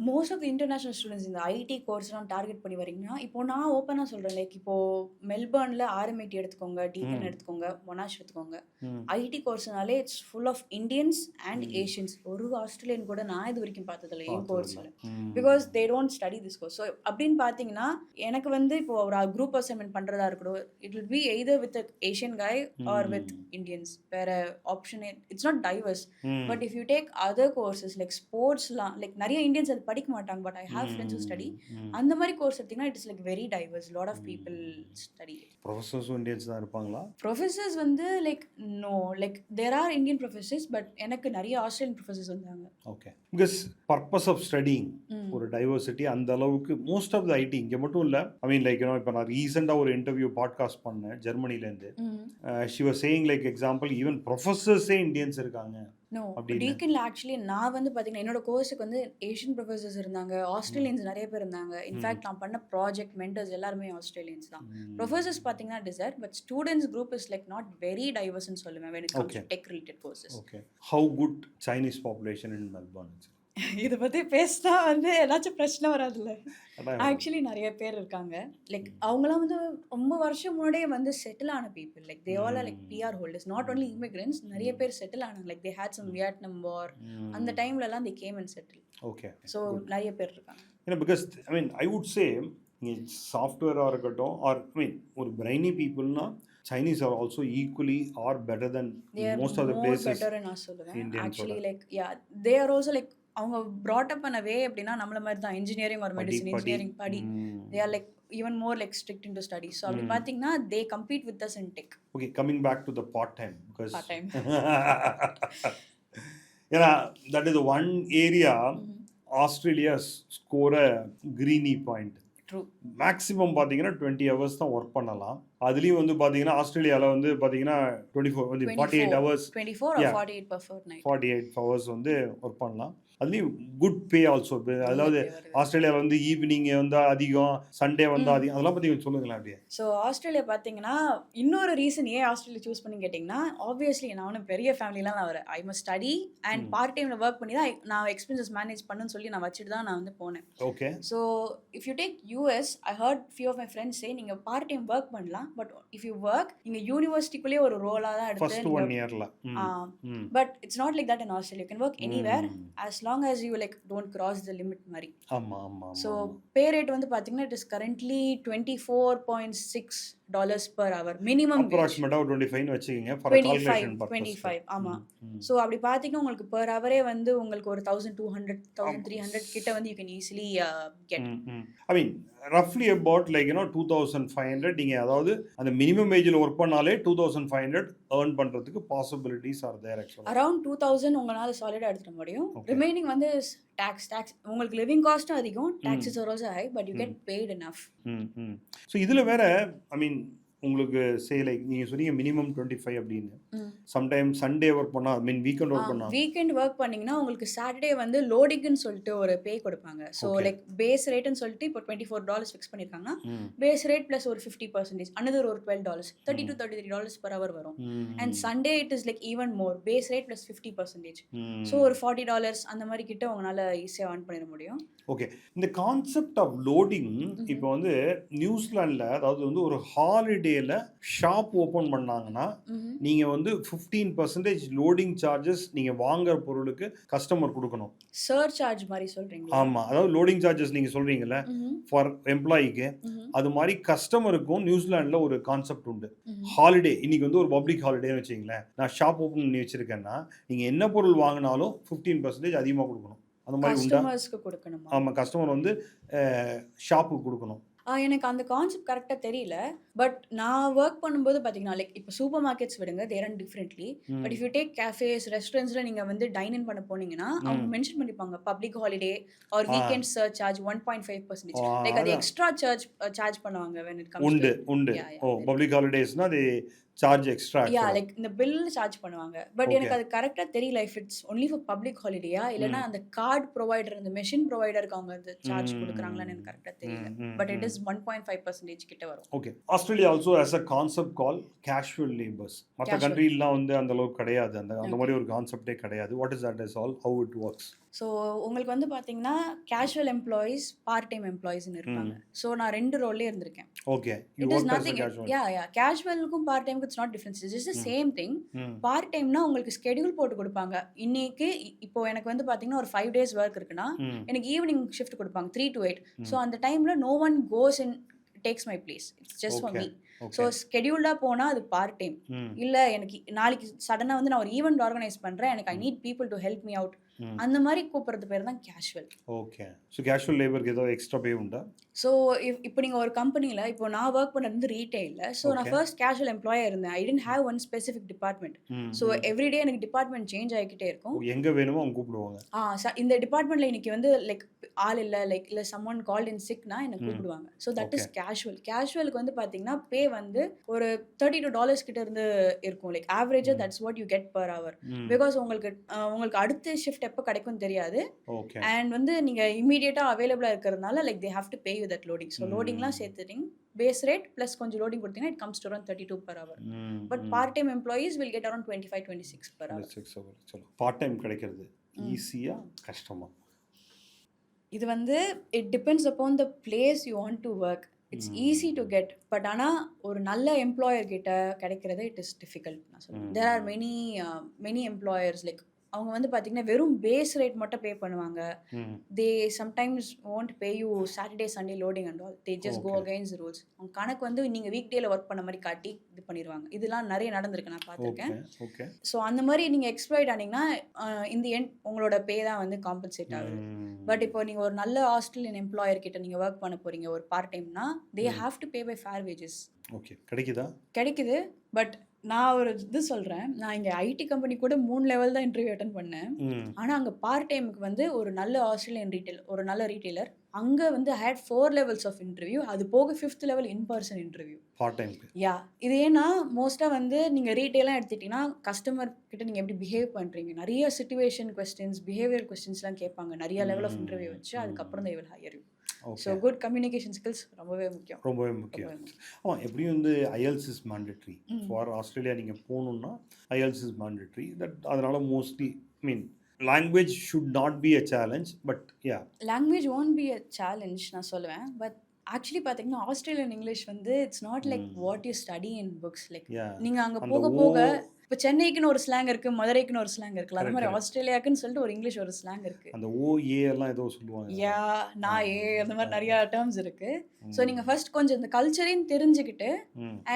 most of the international students இந்த ஐடி கோர்ஸ்லாம் டார்கெட் பண்ணி வரீங்கன்னா, இப்போ நான் ஓப்பனாக சொல்கிறேன் லைக் இப்போது மெல்பர்னில் RMIT எடுத்துக்கோங்க, டீக்கன் எடுத்துக்கோங்க, மொனாஷ் எடுத்துக்கோங்க. ஐடி கோர்ஸ்னாலே it's full of Indians and Asians. ஒரு ஆஸ்திரேலியன் கூட நான் இது வரைக்கும் பார்த்ததில்ல என் கோர்ஸில். Because they don't study this course. So அப்படின்னு பார்த்தீங்கன்னா எனக்கு வந்து இப்போ ஒரு குரூப் அசைன்மெண்ட் பண்ணுறதா இருக்கட்டும், it will be either with Asian guy or with Indians. வேறு ஆப்ஷனே it's not diverse. But if you take other courses like ஸ்போர்ட்ஸ்லாம் லைக் நிறைய இந்தியன்ஸ் அது படிக்க மாட்டாங்க, but I have friends who study. அந்த மாதிரி கோர்ஸ் எடுத்தீங்கன்னா it is like very diverse. Lot of people study. Professors Indians தான் இருப்பாங்களா? ப்ரொஃபசர்ஸ் வந்து like no, like there are Indian professors, but எனக்கு நிறைய ஆஸ்திரேலியன் ப்ரொஃபசர்ஸ் வந்தாங்க. Okay. Because purpose of studying ஒரு டைவர்சிட்டி அந்த அளவுக்கு மோஸ்ட் ஆஃப் த ஐடி இங்கே மட்டும் இல்லை. ஐ மீன் லைக் இப்போ நான் ரீசெண்டாக ஒரு இன்டர்வியூ பாட்காஸ்ட் பண்ணேன் ஜெர்மனிலேருந்து. She was saying like example even ப்ரொஃபசர்ஸே இந்தியன்ஸ் இருக்காங்க. நோ, டீக்கன்ல ஆக்சுவலி நான் வந்து பார்த்தீங்கன்னா என்னோட கோர்ஸுக்கு வந்து ஏஷியன் ப்ரொஃபசர்ஸ் இருந்தாங்க, ஆஸ்திரேலியன்ஸ் நிறைய பேர் இருந்தாங்க. இன்ஃபேக்ட் நான் பண்ண ப்ராஜெக்ட் மென்டர்ஸ் எல்லாருமே ஆஸ்திரேலியன்ஸ் தான். ப்ரொஃபசர்ஸ் பார்த்தீங்கன்னா டிசர்ட், but students group is like not very டைவர்ஸ்னு சொல்லுவேன் when it comes to tech related courses. Okay. How good Chinese population in Melbourne? இதை பற்றி பேசினா வந்து ஏதாச்சும் பிரச்சனை வராதுல்ல. ஆக்சுவலி நிறைய பேர் இருக்காங்க. லைக் அவங்களாம் வந்து ரொம்ப வருஷம் முன்னாடியே வந்து செட்டில் ஆன people. Like they all are like PR holders, not only immigrants. நிறைய பேர் செட்டில் ஆனாங்க. Like they had some Vietnam war, அந்த டைம்லலாம் they came and settle. Okay. So நிறைய பேர் இருக்காங்க. Because I mean I would say நீங்கள் சாஃப்ட்வேராக இருக்கட்டும் ஆர் மீன் ஒரு brainy பீப்புள்னா Chinese are also equally or better than most of the places. Better நான் சொல்லுவேன் Indian actually like yeah they are also like அவங்க brought up பண்ண வே எப்படின்னா நம்மள மாதிரி தான் இன்ஜினியரிங் ஒரு மெடிசன் இன்ஜினியரிங் படி they are like even more like strict into studies so அப்படி பார்த்தீங்கன்னா they compete with us in tech. Okay, coming back to the part time because part time ஏன்னா that is the one area Australia score a greeny point. True. Maximum பார்த்தீங்கன்னா 20 ஹவர்ஸ் தான் ஒர்க் பண்ணலாம். அதுலேயும் வந்து பார்த்தீங்கன்னா ஆஸ்திரேலியாவில் வந்து பார்த்தீங்கன்னா 48 hours 24 or 48 per fortnight. 48 hours வந்து ஒர்க் பண்ணலாம். அதுலேயும் குட் பே ஆல்சோ. அதாவது ஆஸ்திரேலியாவில் வந்து ஈவினிங் வந்து அதிகம், சண்டே வந்து அதிகம், அதெல்லாம் பற்றி சொல்லுங்களேன் அப்படியே. ஸோ ஆஸ்திரேலியா பார்த்தீங்கன்னா இன்னொரு ரீசன் ஏன் ஆஸ்திரேலியா சூஸ் பண்ணி கேட்டிங்கன்னா ஆப்வியஸ்லி நான் ஒன்றும் பெரிய ஃபேமிலிலாம் நான் வரேன். I must study and part டைமில் ஒர்க் பண்ணி தான் நான் எக்ஸ்பென்சஸ் மேனேஜ் பண்ணுன்னு சொல்லி நான் வச்சுட்டு தான் நான் வந்து போனேன். Okay. So if you take US I heard few of my friends say நீங்கள் பார்ட் டைம் ஒர்க் பண்ணலாம், பட் இஃப் யூ ஒர்க் நீங்கள் யூனிவர்சிட்டிக்குள்ளேயே ஒரு ரோலாக தான் எடுத்து ஃபர்ஸ்ட் 1 இயர்ல. But it's not like that in Australia. You can work anywhere as long as you like don't cross the limit மாதிரி. ஆமா ஆமா. ஸோ பே ரேட் வந்து பார்த்தீங்கன்னா it is currently $24.6 per hour minimum. அப்ராக்சிமேட்டா 25 னு வெச்சீங்க ஃபார் கால்குலேஷன் பர்பஸ். 25 ஆமா. ஸோ அப்படி பார்த்தீங்கன்னா உங்களுக்கு per hour வந்து உங்களுக்கு ஒரு 1200 1300 கிட்ட வந்து you can easily get. I mean roughly about like 2500 நீங்க அதாவது அந்த மினிமம் வேஜ்ல வர்க் பண்ணாலே 2500 earn பண்றதுக்கு possibilities are there actually. Around 2000 உங்களால சாலிடா எடுத்துட முடியும். ரிமைனிங் வந்து டாக்ஸ் உங்களுக்கு லிவிங் காஸ்ட்டும் அதிகம், taxes are also high but you get paid enough. So இதுல வேற ஐ மீன் உங்களுக்கு சே லைக் நீங்க சொன்னீங்க மினிமம் 25 அப்படின்னு. சம்டைம் சண்டே ஒர்க் பண்ணா ஐ மீன் வீக்கெண்ட் ஒர்க் பண்ணா வீக்கெண்ட் ஒர்க் பண்ணீங்கன்னா உங்களுக்கு சாட்டர்டே வந்து லோடிங்னு சொல்லிட்டு ஒரு பே கொடுப்பாங்க. ஸோ லைக் பேஸ் ரேட்னு சொல்லிட்டு இப்போ $24 ஃபிக்ஸ் பண்ணிருக்காங்கன்னா பேஸ் ரேட் பிளஸ் ஒரு 50% அனதர் ஒரு $12 $30 to $33 per hour வரும். And Sunday it is like even more base rate plus 50%. So ஒரு $40 அந்த மாதிரி கிட்ட உங்களால ஈஸியாக earn பண்ணிட முடியும். ஓகே. இந்த கான்செப்ட் ஆஃப் லோடிங் இப்போ வந்து நியூசிலாண்டில் அதாவது வந்து ஒரு ஹாலிடேல ஷாப் ஓப்பன் பண்ணாங்கன்னா நீங்க வந்து 15% லோடிங் சார்ஜஸ் நீங்க வாங்குற பொருளுக்கு கஸ்டமர் கொடுக்கணும். சர் சார்ஜ் மாதிரி சொல்றீங்க? ஆமா, அதாவது லோடிங் சார்ஜஸ் நீங்க சொல்றீங்கல்ல ஃபார் எம்ப்ளாயிக்கு, அது மாதிரி கஸ்டமருக்கும் நியூசிலாண்டில் ஒரு கான்செப்ட் உண்டு. ஹாலிடே இன்னைக்கு வந்து ஒரு பப்ளிக் ஹாலிடேன்னு வச்சுங்களேன், நான் ஷாப் ஓப்பன் பண்ணி வச்சிருக்கேன்னா நீங்க என்ன பொருள் வாங்கினாலும் 15% அதிகமாக கொடுக்கணும். அந்த மாதிரி உண்டா? கஸ்டமர்ஸ்க்கு கொடுக்கணுமா? ஆமா, கஸ்டமர் வந்து ஷாப்புக்கு கொடுக்கணும். எனக்கு அந்த கான்செப்ட் கரெக்டாக தெரியல. பட் நான் ஒர்க் பண்ணும்போது பார்த்தீங்கன்னா லைக் இப்போ சூப்பர் மார்க்கெட்ஸ் விடுங்க, they run differently. But if you take cafes ரெஸ்டாரண்ட்ஸில் நீங்கள் வந்து டைன் இன் பண்ண போனீங்கன்னா அவங்க மென்ஷன் பண்ணிப்பாங்க public holiday or weekend surcharge 1.5%. Like அது எக்ஸ்ட்ரா சார்ஜ் பண்ணுவாங்க when it comes உண்டு to உண்டு. ஓ, பப்ளிக் ஹாலிடேஸ்னா அது சார்ஜ் எக்ஸ்ட்ரா. யா லைக் இந்த பில் சார்ஜ் பண்ணுவாங்க. பட் எனக்கு அது கரெக்டாக தெரியல if it's only for public ஹாலிடேயா இல்லைனா அந்த கார்டு ப்ரொவைடர் அந்த மெஷின் ப்ரொவைடருக்கு அவங்க அந்த சார்ஜ் கொடுக்குறாங்களான்னு எனக்கு கரெக்டாக தெரியல. பட் இட் இஸ் 1.5% கிட்ட வரும். Okay. Australia also has a concept call casual labours. மற்ற கண்ட்ரிலாம் வந்து அந்த அளவுக்கு கிடையாது, அந்த மாதிரி ஒரு கான்செப்டே கிடையாது. What is that is all, how it works? So உங்களுக்கு வந்து பார்த்தீங்கன்னா கேஷுவல் எம்ப்ளாயீஸ், பார்ட் டைம் எம்ப்ளாயீஸ்னு இருப்பாங்க. ஸோ நான் 2 ரோல்லே இருந்திருக்கேன். ஓகே. It is nothing. கேஷுவலுக்கும் பார்ட் டைமுக்கும் it's not difference, it's just the same thing. Part டைம்னா உங்களுக்கு ஸ்கெடியூல் போட்டு கொடுப்பாங்க. இன்னைக்கு இப்போ எனக்கு வந்து பார்த்தீங்கன்னா ஒரு 5 days ஒர்க் இருக்குன்னா எனக்கு ஈவினிங் ஷிஃப்ட் கொடுப்பாங்க 3 to 8. ஸோ அந்த டைமில் no one goes and takes my place, it's just for me. So ஸ்கெடியூல்டாக போனால் அது பார்ட் டைம். இல்லை எனக்கு நாளைக்கு சடனாக வந்து நான் ஒரு ஈவெண்ட் ஆர்கனைஸ் பண்ணுறேன், எனக்கு I need people to help me out, அந்த மாதிரி கூப்பிடுறது பேர் தான் கேஷுவல். ஓகே. ஸோ கேஷுவல் லேபருக்கு ஏதோ எக்ஸ்ட்ரா பே உண்டா? ஸோ இப்போ நீங்கள் ஒரு கம்பெனியில் இப்போ நான் ஒர்க் பண்ணுறது வந்து ரீட்டெயிலில். ஸோ நான் ஃபர்ஸ்ட் கேஷுவல் எம்ப்ளாயாக இருந்தேன். I didn't have one specific department. So everyday எனக்கு டிபார்ட்மெண்ட் சேஞ்ச் ஆகிக்கிட்டே இருக்கும். எங்கே வேணுமோ அவங்க கூப்பிடுவாங்க. இந்த டிபார்ட்மெண்ட்டில் இன்னைக்கு வந்து லைக் ஆள் இல்லை, லைக் இல்லை சம்மன் கால்ட் இன் சிக்னா என்னை கூப்பிடுவாங்க. So that is casual. கேஷுவலுக்கு வந்து பார்த்தீங்கன்னா பே வந்து ஒரு $32 கிட்ட இருந்து இருக்கும். லைக் ஆவரேஜாக that's what you get per hour. Because உங்களுக்கு அடுத்த ஷிஃப்ட் எப்போ கிடைக்கும் தெரியாது. அண்ட் வந்து நீங்கள் இமீடியட்டாக அவைலபிளாக இருக்கிறதுனால like they have to pay you that loading. So லோடிங்லாம் சேர்த்துட்டிங் பேஸ் ரேட் ப்ளஸ் கொஞ்சம் லோடிங் கொடுத்தீங்கன்னா it comes to around 32 per hour. But part time employees will get around 25-26 per hour. Part time கிடைக்கிறது ஈஸியா கஷ்டமா? இது வந்து it depends upon the place you want to work. It's easy to get, but ஆனால் ஒரு நல்ல எம்ப்ளாயர் கிட்ட கிடைக்கிறது இட் இஸ் டிஃபிகல்ட் நான் சொல்லுவேன். There are many employers like அவங்க வந்து பார்த்தீங்கன்னா வெறும் பேஸ் ரேட் மட்டும் பே பண்ணுவாங்க. They sometimes won't pay you Saturday, Sunday loading and all. They just go against the rules. அவங்க கணக்கு வந்து நீங்க வீக் டேல ஒர்க் பண்ண மாதிரி காட்டி இது பண்ணிடுவாங்க. இதெல்லாம் நிறைய நடந்திருக்கு, நான் பார்த்துருக்கேன். ஓகே. ஸோ அந்த மாதிரி நீங்கள் எக்ஸ்ப்ளாய்ட் ஆனீங்கன்னா இந்த எண்ட் உங்களோட பே தான் வந்து காம்பன்சேட் ஆகுது. பட் இப்போ நீங்கள் ஒரு நல்ல ஆஸ்திரேலியன் எம்ப்ளாயர் கிட்ட நீங்கள் ஒர்க் பண்ண போறீங்க ஒரு பார்ட் டைம்னா, they have to pay by fair wages. Okay. கிடைக்குது. பட் நான் ஒரு இது சொல்கிறேன், நான் இங்கே ஐடி கம்பெனி கூட 3 லெவல் தான் இன்டர்வியூ அட்டன் பண்ணேன். ஆனால் அங்கே பார்ட் டைமுக்கு வந்து ஒரு நல்ல ஆஸ்திரேலியன் ஒரு நல்ல ரீட்டெய்லர் அங்கே வந்து ஹேட் 4 லெவல்ஸ் ஆஃப் இன்டர்வியூ. அது போக 5th level in person interview part டைம்க்கு. யா, இது ஏன்னா மோஸ்ட்டாக வந்து நீங்கள் ரீட்டெயிலாக எடுத்துக்கிட்டிங்கன்னா கஸ்டமர் கிட்ட நீங்கள் எப்படி பிஹேவ் பண்ணுறீங்க, நிறைய சிச்சுவேஷன் கொஸ்டின்ஸ், பிஹேவியர் கொஸ்டின்ஸ்லாம் கேட்பாங்க. நிறைய லெவல் ஆஃப் இன்டர்வியூ வச்சு அதுக்கப்புறம் they will hire you. So good communication skills ரொம்பவே முக்கியம். ஆமாம். எப்படியும் வந்து IELTS is mandatory for Australia. நீங்கள் போகணுன்னா IELTS இஸ் மேண்டட்ரி. அதனால mostly language should not be a challenge, but yeah. Language won't be a challenge நான் சொல்லுவேன். பட் ஆக்சுவலி பார்த்தீங்கன்னா ஆஸ்திரேலியன் இங்கிலீஷ் வந்து it's not like what you study in books. Like நீங்கள் அங்கே போக போக இப்போ சென்னைக்குன்னு ஒரு ஸ்லாங் இருக்கு, மதுரைக்குன்னு ஒரு ஸ்லாங் இருக்குல்ல, அது மாதிரி ஆஸ்திரேலியாக்குன்னு சொல்லிட்டு ஒரு இங்கிலீஷ் ஒரு ஸ்லாங் இருக்கு. அந்த OA எல்லாம் ஏதோ சொல்லுவாங்க. யா, நான் அந்த மாதிரி நிறைய டேர்ம்ஸ் இருக்கு. ஸோ நீங்கள் ஃபர்ஸ்ட் கொஞ்சம் இந்த கல்ச்சரையும் தெரிஞ்சுக்கிட்டு,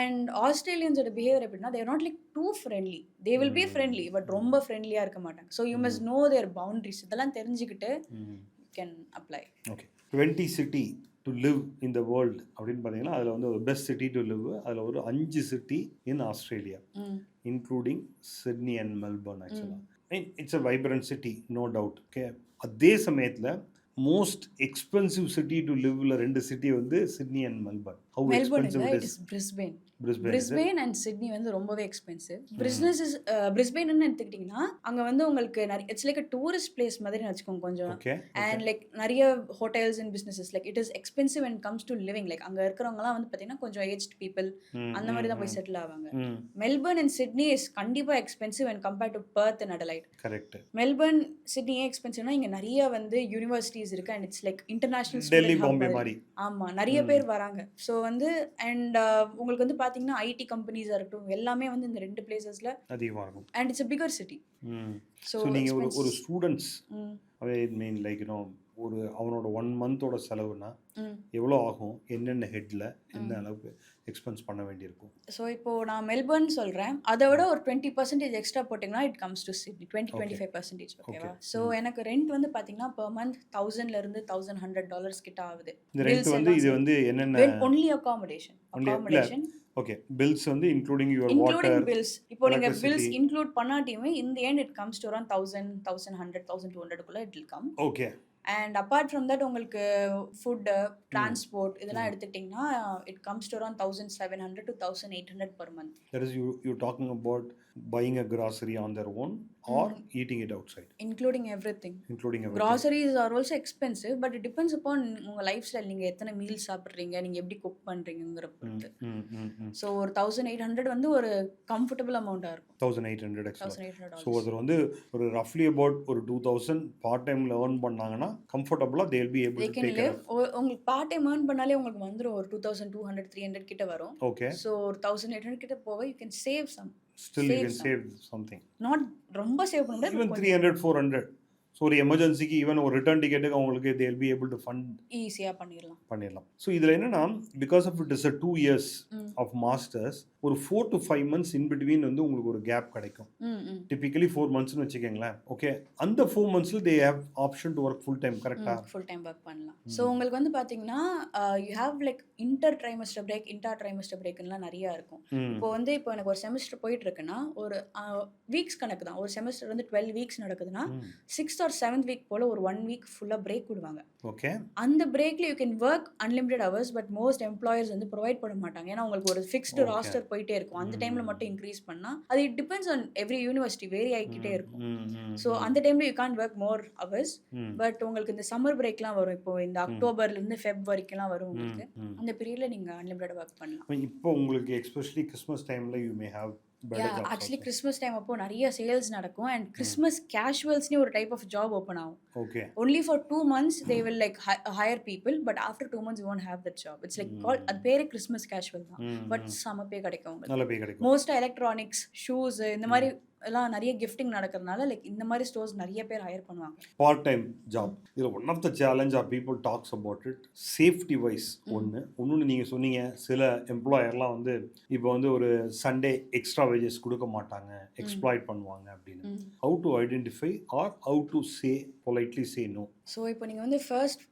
அண்ட் ஆஸ்திரேலியன்ஸோட பிஹேவியர் எப்படின்னா they're not like too friendly. They will be friendly but ரொம்ப ஃப்ரெண்ட்லியாக இருக்க மாட்டாங்க. So you must know their boundaries. இதெல்லாம் தெரிஞ்சுக்கிட்டு you can apply. Okay. 20 city to live in the world அப்படின்னு பார்த்தீங்கன்னா அதில் வந்து ஒரு பெஸ்ட் சிட்டி டு லிவ், அதில் ஒரு 5 city in Australia including Sydney and Melbourne. ஆக்சுவலாக it's a vibrant city, no doubt. Okay. அதே சமயத்தில் மோஸ்ட் எக்ஸ்பென்சிவ் சிட்டி டு லிவ்ல 2 சிட்டி வந்து Sydney and Melbourne. How expensive it is? Brisbane and Sydney வந்து ரொம்பவே எக்ஸ்பென்சிவ். பிரிஸ்பேன் எடுத்துக்கிட்டிங்கன்னா அங்கே வந்து உங்களுக்கு நிறைய it's like a tourist place மாதிரி வச்சுக்கோங்க கொஞ்சம். அண்ட் லைக் நிறைய hotels and businesses like it is expensive and comes to living. Like அங்கே இருக்கிறவங்கலாம் வந்து பார்த்தீங்கன்னா கொஞ்சம் ஏஜ்ட் பீப்புள் அந்த மாதிரி தான் போய் செட்டில் ஆவாங்க. மெல்பர்ன் அண்ட் சிட்னி இஸ் கண்டிப்பாக expensive and compared to Perth and Adelaide. Correct. Melbourne Sydney ஏன் எக்ஸ்பென்சிவ்னா இங்கே நிறைய வந்து யூனிவர்சிட்டிஸ் இருக்கு and it's like international Delhi Bombay மாதிரி. ஆமாம், நிறைய பேர் வராங்க. ஸோ வந்து அண்ட் உங்களுக்கு வந்து பார்த்தீங்கன்னா ஐடி கம்பெனிஸாக இருக்கட்டும் எல்லாமே வந்து இந்த 2 பிளேசஸ்ல அதிகமாக இருக்கும். And it's a bigger city. So நீங்கள் ஒரு ஸ்டூடெண்ட்ஸ் மீன் லைக் ஒரு அவனோட 1 மந்தோட செலவுனா எவ்வளோ ஆகும், என்னென்ன ஹெட்டில் என்ன அளவுக்கு எக்ஸ்பென்ஸ் பண்ண வேண்டியிருக்கும்? ஸோ இப்போது நான் மெல்பர்ன் சொல்கிறேன், அதை விட ஒரு 20% எக்ஸ்ட்ரா போட்டிங்கன்னா இட் கம்ஸ் டு சிட்னி 20-25%. ஓகேவா? ஸோ எனக்கு ரெண்ட் வந்து பார்த்தீங்கன்னா பெர் மந்த் $1,000 $1,100 கிட்ட ஆகுது. இந்த ரெண்ட் வந்து இது வந்து என்னென்ன? Only accommodation. ஓகே. பில்ஸ் வந்து இன்க்ளூடிங் யுவர் வாட்டர் பில்ஸ். இப்போ நீங்க பில்ஸ் இன்க்ளூட் பண்ணாட்டியுமே in the end it comes to around 1000 1100 1200 குள்ள it will come. Okay. And apart from that உங்களுக்கு ஃபுட்டு, டிரான்ஸ்போர்ட் இதெல்லாம் எடுத்துக்கிட்டிங்கன்னா it comes to around 1700 to 1800 per month. That is you talking about buying a grocery on their own or eating it outside? Including everything. Groceries are also expensive but it depends upon உங்க லைஃப் ஸ்டைல். நீங்கள் எத்தனை மீல்ஸ் சாப்பிட்றீங்க, நீங்கள் எப்படி குக் பண்ணுறீங்கிற பொறுத்து. ஸோ ஒரு 1800 வந்து ஒரு கம்ஃபர்டபுள் அமௌண்ட்டாக இருக்கும். 1800. ஸோ அது வந்து ஒரு ரஃப்லி அபவுட் ஒரு 2000 பார்ட் டைமில் ஏர்ன் பண்ணாங்கன்னா கம்ஃபர்டபுளாக they will be able to take care of. உங்களுக்கு பார்ட் டைம் ஏர்ன் பண்ணாலே உங்களுக்கு வந்துடும் ஒரு 2200 300 கிட்ட வரும். ஓகே. ஸோ ஒரு 1800 கிட்ட போக you can save some. Still you can save something. Not ரொம்ப சேவ் பண்ண முடியாது. Even 300 400. ஸோ ஒரு எமர்ஜென்சிக்கு ஈவன் ஒரு ரிட்டர்ன் டிக்கெட்டுக்கு அவங்களுக்கு they will be able to fund ஈஸியாக பண்ணிடலாம். ஸோ இதில் என்னன்னா because of it is a 2 years of masters ஒரு 4 to 5 months இன் பிட்வீன் வந்து உங்களுக்கு ஒரு கேப் கிடைக்கும். டிபிக்கலி 4 monthsனு வச்சுக்கோங்களேன். ஓகே. அந்த 4 monthsல they have option to work full time. கரெக்டா? ஃபுல் டைம் ஒர்க் பண்ணலாம். ஸோ உங்களுக்கு வந்து பார்த்தீங்கன்னா you have like inter trimester பிரேக்லாம் நிறையா இருக்கும். இப்போ எனக்கு ஒரு செமஸ்டர் போயிட்டு இருக்குன்னா ஒரு வீக்ஸ் கணக்கு தான். ஒரு செமஸ்டர் வந்து 12 வீக்ஸ் நடக்குதுன்னா 6th or 7th வீக் போல ஒரு 1 வீக் ஃபுல்லாக பிரேக் விடுவாங்க. ஓகே. அந்த பிரேக்ல you can work unlimited hours but most employers வந்து ப்ரொவைட் பண்ண மாட்டாங்க. ஏன்னா உங்களுக்கு ஒரு ஃபிக்ஸ்டு ராஸ்டர் போயிட்டே இருக்கும். அந்த டைம்ல மட்டும் இன்க்ரீஸ் பண்ணா அது it depends on every university vary ஆகிக்கிட்டே இருக்கும். ஸோ அந்த டைம்ல you can work more hours. But உங்களுக்கு இந்த சம்மர் பிரேக்லாம் வரும். இப்போ இந்த அக்டோபர்ல இருந்து ஃபெப் வரைக்கும்லாம் வரும் உங்களுக்கு. அந்த பீரியட்ல நீங்க அன்லிமிட்டட் ஒர்க் பண்ணலாம். இப்போ உங்களுக்கு எஸ்பெஷலி கிறிஸ்மஸ் டைம்ல you may have actually Christmas time அப்போ நிறைய சேல்ஸ் நடக்கும் அண்ட் கிறிஸ்மஸ் கேஷுவல்ஸ்னு ஒரு டைப் ஆஃப் ஜாப் ஓப்பன் ஆகும். Okay. Only for 2 months they will like hire people but after 2 months you won't have that job. It's like called அது பேரே கிறிஸ்மஸ் கேஷுவல் தான். பட் சம பே கிடைக்கும் உங்களுக்கு. நல்ல பே கிடைக்கும். மோஸ்டா எலக்ட்ரானிக்ஸ், ஷூஸ் இந்த மாதிரி எல்லாம் நிறைய கிஃப்டிங் நடக்கிறதுனால லைக் இந்த மாதிரி ஸ்டோர்ஸ் நிறைய பேர் ஹையர் பண்ணுவாங்க. பார்ட் டைம் ஜாப் இதில் one of the challenge are people talks about it safety wise ஒன்று நீங்கள் சொன்னீங்க சில எம்ப்ளாயர்லாம் வந்து இப்போ வந்து ஒரு சண்டே எக்ஸ்ட்ரா வேஜஸ் கொடுக்க மாட்டாங்க, எக்ஸ்ப்ளாய்ட் பண்ணுவாங்க அப்படின்னு. How to identify or how to say politely say no? So இப்போ நீங்கள் வந்து first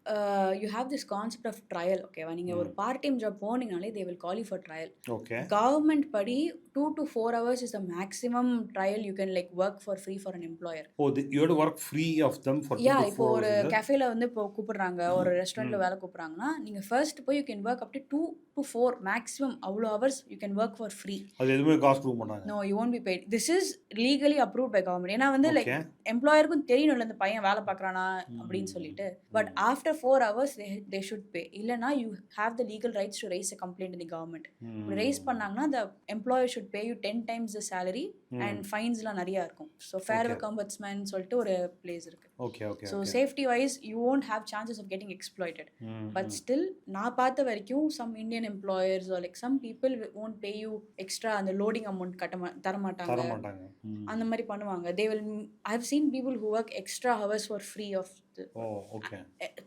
you have this concept of trial. ஓகேவா, நீங்கள் ஒரு பார்ட் டைம் ஜாப் போனீங்கனாலே they will call you for trial. Okay. Government படி 2 to 4 hours is the maximum trial you can like work for free for an employer. Oh, you have to work free of them for 2 to 4 hours. இப்போ ஒரு கஃபேல வந்து இப்போ கூப்பிடுறாங்க, ஒரு ரெஸ்டாரண்ட்ல வேலை கூப்பிடுறாங்கன்னா நீங்க ஃபர்ஸ்ட் போய் you can work up to 2 to 4 maximum அவ்வளோ hours you can work for free. அது எதுவுமே காசு கொடுக்க மாட்டாங்க. No, you won't be paid. This is legally approved by government. ஏன்னா வந்து லைக் எம்ப்ளாயருக்கும் தெரியணும்ல இந்த பையன் வேலை பார்க்கறானா அப்படின்னு சொல்லிட்டு. But after 4 hours they should pay. இல்லனா you have the legal rights to raise a complaint in the government. raise பண்ணாங்கன்னா the employer should pay you 10 times the salary and fines-லாம் நிறைய இருக்கும். So fair work ombudsman சொல்லிட்டு ஒரு place இருக்கு. Okay. So safety wise you won't have chances of getting exploited. But still நான் பார்த்த வரைக்கும் some Indian employers or like some people won't pay you extra அந்த loading amount தர மாட்டாங்க. அந்த மாதிரி பண்ணுவாங்க. They will I have seen people who work extra hours for free of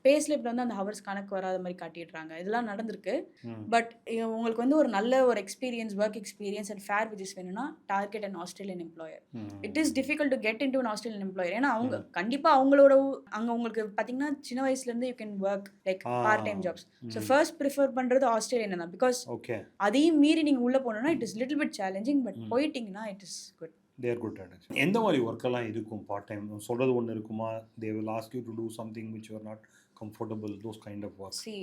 பே ஸ்லிப்ல வந்து அந்த ஹவர்ஸ் கணக்கு வராத மாதிரி காட்டிடுறாங்க. இதெல்லாம் நடந்திருக்கு. பட் உங்களுக்கு வந்து ஒரு நல்ல ஒரு experience, work experience and fair wages வேணும்னா target and Australian employer. It is difficult to get into an Australian employer. ஏன்னா அவங்க கண்டிப்பா அவங்களோட அங்கே உங்களுக்கு பார்த்தீங்கன்னா சின்ன வயசுல இருந்து you can work like part time jobs. So first prefer பண்றது ஆஸ்திரேலியன் தான். பிகாஸ் அதையும் மீறி நீங்க உள்ள போனோம்னா it is little bit challenging. But போயிட்டீங்கன்னா it is good. they are good at it. எந்த மாதிரி ஒர்க்கெல்லாம் இருக்கும் பார்ட் டைம்? சொல்கிறது ஒன்று இருக்குமா? they will ask you to do something which you are not comfortable, those kind of work. See,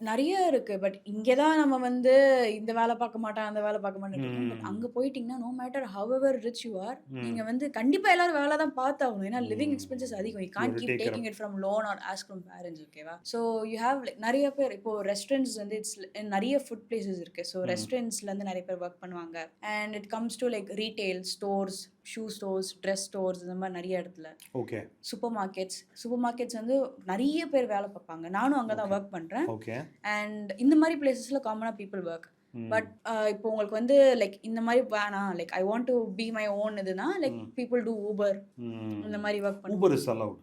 நிறைய இருக்கு. பட் இங்கே தான் நம்ம வந்து இந்த வேலை பார்க்க மாட்டேன், அந்த வேலை பார்க்க மாட்டேன். பட் அங்கே போயிட்டீங்கன்னா no matter however rich you are, நீங்கள் வந்து கண்டிப்பாக எல்லாரும் வேலை தான் பார்த்தாகணும். ஏன்னா லிவிங் எக்ஸ்பென்சஸ் அதிகம். You can't keep taking it from loan or ask from parents. ஓகேவா? ஸோ யூ ஹேவ் லைக் நிறைய பேர் இப்போ ரெஸ்டாரண்ட்ஸ் வந்து இட்ஸ் நிறைய ஃபுட் பிளேசஸ் இருக்கு. ஸோ ரெஸ்டாரண்ட்ஸ்லேருந்து நிறைய பேர் ஒர்க் பண்ணுவாங்க. And it comes to like retail stores, shoe stores, dress stores, இந்த மாதிரி நிறைய இடத்துல. ஓகே. சூப்பர் மார்க்கெட்ஸ் வந்து நிறைய பேர் வேலை பார்ப்பாங்க. நானும் அங்கே தான் ஒர்க் பண்ணுறேன். ஓகே. அண்ட் இந்த மாதிரி பிளேசஸ்ல காமனாக பீப்புள் ஒர்க். பட் இப்போ உங்களுக்கு வந்து லைக் இந்த மாதிரி வேணாம், like I want to be my own இதுனா லைக் பீப்புள் டூ ஊபர் இந்த மாதிரி ஒர்க் பண்ணுவாங்க. Uber is allowed.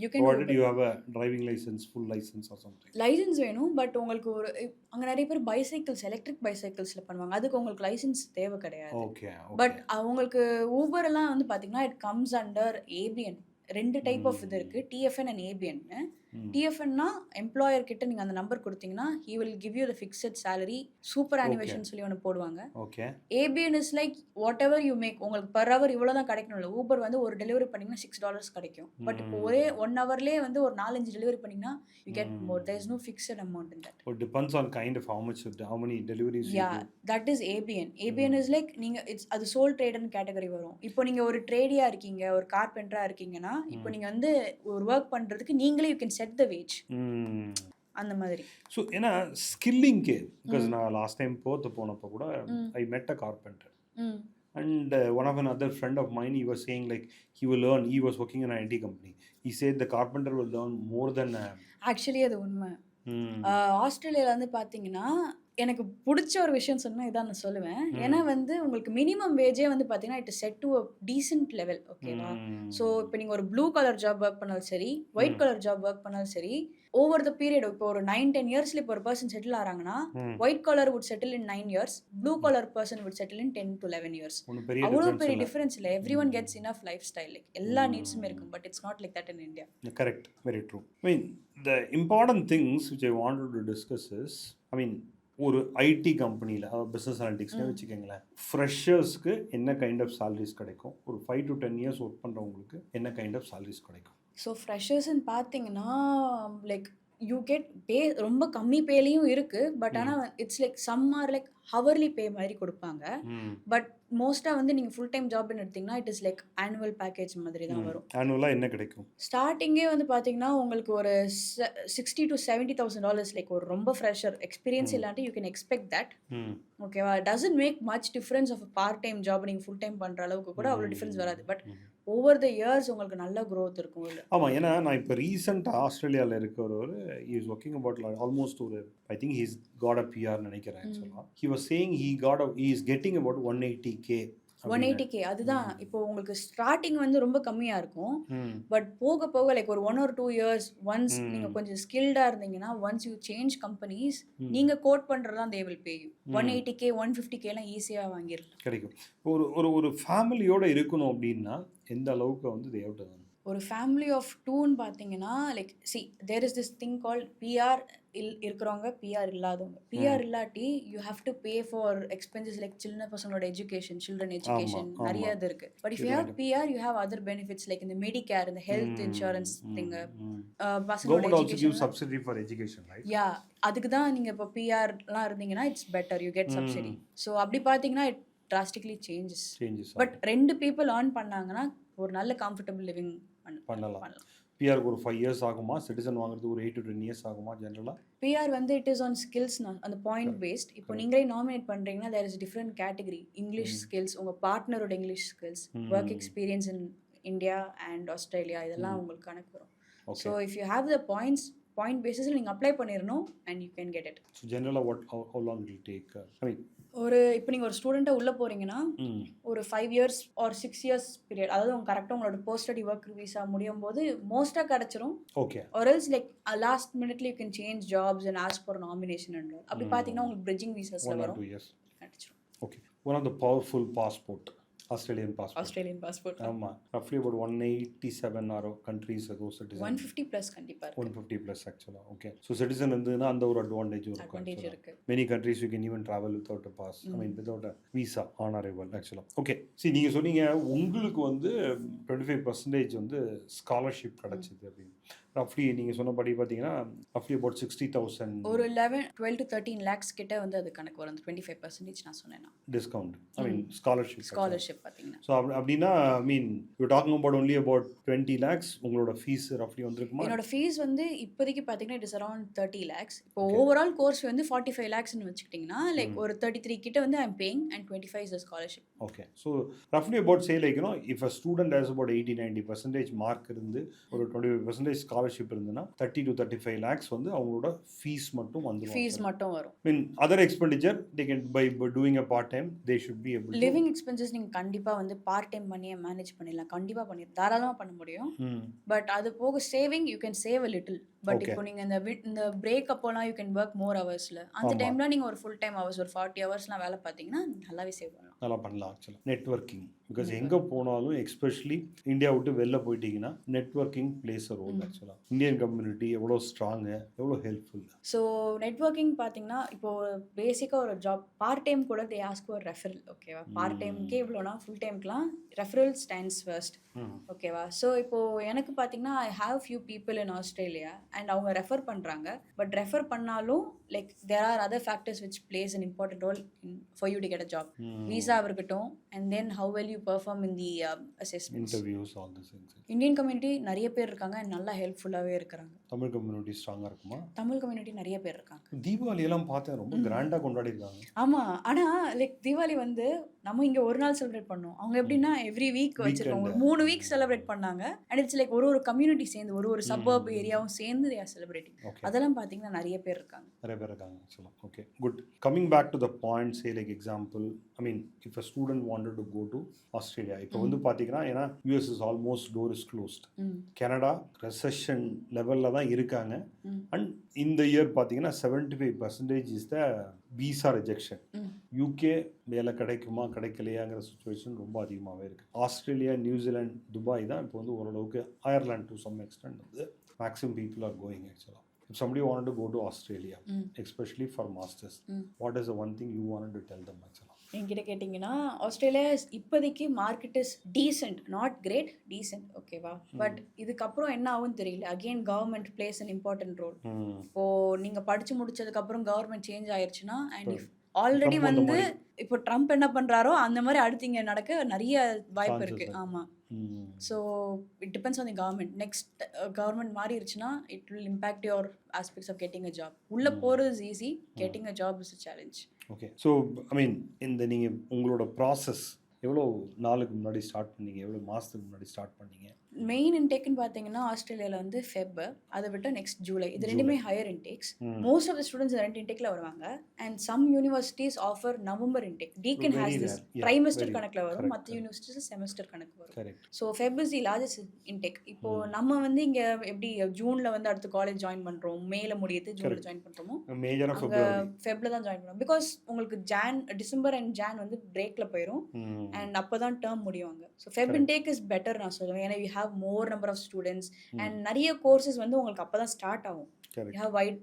You can already you have a driving license, full license or something. Licence வேணும். பட் உங்களுக்கு ஒரு அங்கே நிறைய பேர் பைசைக்கிள்ஸ், எலக்ட்ரிக் பைசைக்கிள்ஸில் பண்ணுவாங்க. அதுக்கு உங்களுக்கு லைசன்ஸ் தேவை கிடையாது. ஓகே. பட் அவங்களுக்கு ஊபர் எல்லாம் வந்து பார்த்தீங்கன்னா it comes under ABN. 2 type of இது இருக்கு, டிஎஃப்என் அண்ட் ஏபிஎன். டிஎஃப்என்னா எம்ப்ளாயர் கிட்ட நீங்க அந்த நம்பர் கொடுத்தீங்கன்னா he will give you the fixed salary, superannuation சொல்லி ஒன்று போடுவாங்க. Okay. ABN is like whatever you make, உங்களுக்கு பர் ஹவர் இவ்வளோ தான் கிடைக்கணும் இல்லை. ஊபர் வந்து ஒரு டெலிவரி பண்ணிங்கன்னா $6 கிடைக்கும். பட் இப்போ ஒரே 1 hourலேயே வந்து ஒரு 4-5 டெலிவரி பண்ணிங்கன்னா you get more. There is no fixed amount in that. It depends on kind of how many deliveries you do. That is ABN. ABN is like நீங்க அது சோல் ட்ரேடர்னு கேட்டகரி வரும். இப்போ நீங்க ஒரு ட்ரேடியா இருக்கீங்க, ஒரு கார்பெண்டரா இருக்கீங்கன்னா இப்போ நீங்க வந்து ஒரு ஒர்க் பண்றதுக்கு நீங்களே you can set the wage அந்த மாதிரி. ஸோ ஏன்னா ஸ்கில்லிங்க்கு பிகாஸ் நான் லாஸ்ட் டைம் போனப்போ கூட ஐ மெட் அ carpenter and one of another friend of mine, he was saying like he will learn, he was working in an IT company, he said the carpenter will learn more than actually அது உண்மை. ஆஸ்திரேலியாவில் வந்து பார்த்தீங்கன்னா எனக்கு பிடிச்ச ஒரு விஷயம் சொன்னால் இதான் நான் சொல்லுவேன். ஏன்னா வந்து உங்களுக்கு மினிமம் வேஜே வந்து பார்த்தீங்கன்னா it set to a decent level. ஓகேவா? ஸோ இப்போ நீங்கள் ஒரு ப்ளூ கலர் ஜாப் ஒர்க் பண்ணாலும் சரி, ஒயிட் கலர் ஜாப் ஒர்க் பண்ணாலும் சரி, ஓவர் த பீரியட் இப்போ ஒரு 9-10 இயர்ஸ்ல இப்போ ஒரு பர்சன் செட்டில் ஆகிறாங்கன்னா white collar would settle in 9 years, blue collar person would settle in 10 to 11 years. அவ்வளோ பெரிய டிஃபரன்ஸ் இல்லை. Everyone gets enough lifestyle, like எல்லா நீட்ஸுமே இருக்கும். But it's not like that in India. Correct, very true. I mean the important things which I wanted to discuss is, I mean ஒரு ஐடி கம்பெனியில் பிஸ்னஸ் அனலிட்டிக்ஸ்னு வச்சுக்கோங்களேன், ஃப்ரெஷர்ஸ்க்கு என்ன கைண்ட் ஆஃப் சேலரிஸ் கிடைக்கும், ஒரு 5 to 10 years ஒர்க் பண்ணுறவங்களுக்கு என்ன கைண்ட் ஆஃப் சேலரிஸ் கிடைக்கும்? ஸோ ஃப்ரெஷர்ஸ்ன்னு பார்த்தீங்கன்னா லைக் யூ கெட் பே ரொம்ப கம்மி பேலையும் இருக்குது. பட் ஆனால் it's like some or like hourly pay மாதிரி கொடுப்பாங்க. பட் மோஸ்ட்டாக வந்து நீங்கள் ஃபுல் டைம் ஜாப்னு எடுத்திங்கன்னா it is like annual package மாதிரி தான் வரும். ஆனுவலாக என்ன கிடைக்கும்? ஸ்டார்டிங்கே வந்து பார்த்தீங்கன்னா உங்களுக்கு ஒரு $60,000 to $70,000 லைக் ஒரு ரொம்ப ஃப்ரெஷர் எக்ஸ்பீரியன்ஸ் இல்லாட்டி யூ கேன் எக்ஸ்பெக்ட் தட். ஓகேவா? Doesn't make much difference of part time job நீங்கள் ஃபுல் டைம் பண்ணுற அளவுக்கு கூட அவ்வளோ டிஃப்ரென்ஸ் வராது. பட் ஓவர் த இயர்ஸ் உங்களுக்கு நல்ல க்ரோத் இருக்கும். ஆமாம், ஏன்னா நான் இப்போ ரீசெண்டாக ஆஸ்திரேலியாவில் இருக்கிறவர் இஸ் ஒர்க்கிங் அபவுட் ஆல்மோஸ்ட் ஒரு I think he's got a PR நினைக்கிறேன். ஆக்சுவலாக he was saying he is getting about 180K 180K அதுதான். இப்போ உங்களுக்கு ஸ்டார்டிங் வந்து ரொம்ப கம்மியா இருக்கும். பட் போக போக லைக் ஒரு 1 or 2 இயர்ஸ் ஒன்ஸ் நீங்க கொஞ்சம் ஸ்கில்டா இருந்தீங்கன்னா, ஒன்ஸ் யூ சேஞ்ச் கம்பெனிஸ், நீங்க கோட் பண்றதுதான் they will pay you. 180K 150K எல்லாம் ஈஸியா வாங்கிடலாம். கிடைக்கும். ஒரு ஒரு ஃபேமிலியோட இருக்கணும் அப்படின்னா எந்த அளவுக்கு வந்து தேவைப்பட ஒரு ஃபேமிலி ஆஃப் 2ன்னு பார்த்தீங்கன்னா like there is this thing called PR இருக்கிறவங்க, பிஆர் இல்லாதவங்க. பிஆர் இல்லாட்டி you have to pay for expenses like சின்ன பசங்களோட எஜுகேஷன், சில்ட்ரன் எஜுகேஷன் நிறைய இது இருக்கு. But if you have PR you have other benefits like இந்த மெடிகேர், இந்த ஹெல்த் இன்சூரன்ஸ் திங், பசங்களோட எஜுகேஷன். யா, அதுக்கு தான் நீங்க இப்போ பிஆர்லாம் இருந்தீங்கன்னா it's better, you get subsidy. So அப்படி பார்த்தீங்கன்னா இட் drastically changes. பட் 2 people earn பண்ணாங்கன்னா ஒரு நல்ல கம்ஃபர்டபுள் லிவிங் பண்ணலாம். பிஆர் ஒரு 5 இயர்ஸ் ஆகுமா? சிட்டிசன் வாங்குறது ஒரு 8 to 10 இயர்ஸ் ஆகுமா ஜெனரலா? பிஆர் வந்து இட் இஸ் ஆன் ஸ்கில்ஸ், அந்த பாயிண்ட் பேஸ்ட். இப்போ நீங்களே நாமினேட் பண்றீங்கன்னா there is different category. English skills, உங்க பார்ட்னரோட English skills, work experience in India and Australia, இதெல்லாம் உங்களுக்கு கணக்கு வரும். So if you have the point பேசிஸில் நீங்கள் அப்ளை பண்ணிடணும் and you can get it. So ஜெனரலாக how long will it take? இப்போ நீங்கள் ஒரு ஸ்டூடெண்ட்டாக உள்ளே போகிறீங்கன்னா ஒரு 5 years ஆர் 6 years பீரியட், அதாவது உங்க கரெக்டாக உங்களோட போஸ்ட் ஸ்டடி ஒர்க் விசா முடியும் போது மோஸ்ட்டாக கிடச்சிரும். Okay. Or else like last மினிட்ல you can change jobs and ask for nomination. அப்படி பார்த்தீங்கன்னா உங்களுக்கு பிரிட்ஜிங் விசாஸில் வரும். கிடச்சிரும். Okay. One of the powerful passport, Australian passport. ஆமாம். ரஃப்லி about 187 ஆரோ கண்ட்ரீஸ் அதோ சிட்டிசன். 150+ கண்டிப்பாக. 150+ ஆக்சுவலாக. ஓகே. ஸோ சிட்டிசன் இருந்ததுன்னா அந்த ஒரு அட்வான்டேஜ் இருக்கு. Many countries you can even travel without a pass, without a visa on arrival ஆக்சுவலாக. ஓகே. சரி, நீங்கள் சொன்னீங்க உங்களுக்கு வந்து 25% வந்து ஸ்காலர்ஷிப் கிடச்சிது அப்படின்னு. ரஃப்லி நீங்கள் சொன்னபடி பார்த்தீங்கன்னா ரஃப்லி about 60,000 ஒரு 12 to 13 lakhs கிட்ட வந்து அது கணக்கு வரும். 25% நான் சொன்னேன்னா டிஸ்கவுண்ட், ஸ்காலர்ஷிப் பார்த்தீங்கன்னா. ஸோ அப்படின்னா you talking about only about 20 lakhs உங்களோட ஃபீஸ் ரஃப்லி வந்துருக்குமா? என்னோட ஃபீஸ் வந்து இப்போதைக்கு பார்த்தீங்கன்னா இட் இஸ் அரௌண்ட் 30 lakhs. இப்போ ஓவரால் கோர்ஸ் வந்து 45 lakhsன்னு வச்சுக்கிட்டிங்கன்னா லைக் ஒரு 33 கிட்ட வந்து I am paying and 25 is scholarship. Okay. So ரஃப்லி about say like if a student has about 80-90% mark இருந்து ஒரு 25% ஸ்காலர்ஷிப் இருந்துன்னா 30 to 35 lakhs வந்து அவங்களோட ஃபீஸ் மட்டும் வரும். Other expenditure they can by doing a part time they should be able to. Living expenses நீங்க கண்டிப்பா வந்து பார்ட் டைம் பண்ணியே மேனேஜ் பண்ணிடலாம். கண்டிப்பா தாராளமா பண்ண முடியும். பட் அது போக saving you can save a little. But இப்போ நீங்க இந்த பிரேக் அப்போலாம் யூ கேன் ஒர்க் மோர் ஹவர்ஸ்ல. அந்த டைம்ல நீங்க ஒரு ஃபுல் டைம் ஹவர்ஸ் ஒரு 40 ஹவர்ஸ்லாம் வேலை பார்த்தீங்கன்னா நல்லாவே சேவ் பண்ணலாம். ஆக்சுவலாக நெட்வொர்க்கிங், பிகாஸ் எங்கே போனாலும் எஸ்பெஷலி இந்தியா விட்டு வெளில போயிட்டீங்கன்னா நெட்வொர்க்கிங் பிளேஸ் அ ரோல். ஆக்சுவலாக இந்தியன் கம்யூனிட்டி எவ்வளோ ஸ்ட்ராங்கு, எவ்வளோ ஹெல்ப்ஃபுல். ஸோ நெட்வொர்க்கிங் பார்த்தீங்கன்னா இப்போ பேசிக்காக ஒரு ஜாப் பார்ட் டைம் கூட தே ஆஸ்க் ஃபார் ரெஃபரல். ஓகேவா? பார்ட் டைமுக்கே இவ்வளோனா ஃபுல் டைமுக்குலாம் ரெஃபரல் ஸ்டாண்ட்ஸ் ஃபர்ஸ்ட். ஓகேவா? ஸோ இப்போது எனக்கு பார்த்தீங்கன்னா I have few people in Australia and அவங்க ரெஃபர் பண்ணுறாங்க. பட் ரெஃபர் பண்ணாலும் like there are other factors which plays an important role for you to get a job. வீசாக இருக்கட்டும் and then how well you perform in the assessments, interviews, all this things. Indian community நிறைய பேர் இருக்காங்க அண்ட் நல்லா ஹெல்ப்ஃபுல்லாகவே இருக்கிறாங்க. தமிழ் கம்யூனிட்டி ஸ்ட்ராங்காக இருக்குமா? தமிழ் கம்யூனிட்டி நிறைய பேர் இருக்காங்க. தீபாவளி எல்லாம் பார்த்தேன் ரொம்ப கிராண்டாக கொண்டாடி இருக்காங்க. ஆமாம். ஆனால் லைக் தீபாவளி வந்து நம்ம இங்கே ஒரு நாள் செலிப்ரேட் பண்ணோம். அவங்க எப்படின்னா எவ்ரி வீக் வச்சிருக்காங்க. ஒரு 3 weeks செலிப்ரேட் பண்ணாங்க. அண்ட் இட்ஸ் லைக் ஒரு கம்யூனிட்டி சேர்ந்து ஒரு சபர்ப் ஏரியாவும் சேர்ந்து they are celebrating. அதெல்லாம் பார்த்தீங்கன்னா நிறைய பேர் இருக்காங்க. Okay, good. Coming back to the point, say like example, if a student wanted to go to Australia, இப்போ வந்து பார்த்தீங்கன்னா ஏன்னா US is almost door is closed. Canada recession லெவலில் தான் இருக்காங்க. அண்ட் இந்த இயர் பார்த்தீங்கன்னா 75% is the visa rejection. UK வேலை கிடைக்குமா கிடைக்கலையாங்கிற சுச்சுவேஷன் ரொம்ப அதிகமாகவே இருக்குது. ஆஸ்திரேலியா, நியூசிலாந்து, துபாய் தான் இப்போ வந்து ஓரளவுக்கு, அயர்லாண்ட் டு சம் எக்ஸ்டென்ட் வந்து மேக்ஸிமம் பீப்புள் ஆர் கோயிங். ஆக்சுவலாக if somebody wanted to go to Australia, especially for masters, what is the one thing you wanted to tell them? Actually என்கிட்ட கேட்டிங்கன்னா ஆஸ்திரேலியா இப்போதைக்கு market is decent, not great, decent. ஓகேவா? பட் இதுக்கப்புறம் என்ன ஆகும்னு தெரியல. Again government plays an important role. இப்போது நீங்கள் படித்து முடிச்சதுக்கப்புறம் கவர்மெண்ட் சேஞ்ச் ஆயிடுச்சுன்னா அண்ட் இஃப் ஆல்ரெடி வந்து இப்போ ட்ரம்ப் என்ன பண்ணுறாரோ அந்த மாதிரி அடுத்து இங்கே நடக்க நிறைய வாய்ப்பு இருக்குது. ஆமாம். So it depends on the government. Next government மாறிடுச்சுன்னா it will impact your aspects of getting a job. உள்ளே போகிறது is easy, getting a job is a challenge. Okay. So இந்த நீங்கள் உங்களோட ப்ராசஸ் எவ்வளோ நாளுக்கு முன்னாடி ஸ்டார்ட் பண்ணீங்க? எவ்வளோ மாதத்துக்கு முன்னாடி ஸ்டார்ட் பண்ணீங்க? மெயின் இன்டேக்னு பார்த்தீங்கன்னா ஆஸ்திரேலியாவில் வந்து ஃபெப், அதை விட்டால் நெக்ஸ்ட் ஜூலை. இது ரெண்டுமே higher intakes. Most of the students 2 இன்டேக்கில் வருவாங்க. And some universities offer November intake. Deakin has this trimester கணக்கில் வரும், மற்ற யூனிவர்சிட்டிஸ் செமஸ்டர் கணக்கு வரும். So Feb is the largest intake. இப்போ நம்ம வந்து இங்கே எப்படி ஜூனில் வந்து அடுத்து காலேஜ் ஜாயின் பண்ணுறோம், மேல முடியுது ஜூனில் ஜாயின் பண்ணுறோமோ, அங்கே ஃபெப்பில் தான் ஜாயின் பண்ணுறோம். பிகாஸ் உங்களுக்கு டிசம்பர் அண்ட் ஜான் வந்து பிரேக்கில் போயிடும் அண்ட் அப்போ தான் டேர்ம் முடியும் அங்கே. So Feb intake is better நான் சொல்லுவேன். ஏன்னா you have more number of students and நிறைய கோர்சஸ் வந்து உங்களுக்கு அப்போ தான் ஸ்டார்ட் ஆகும். You have wide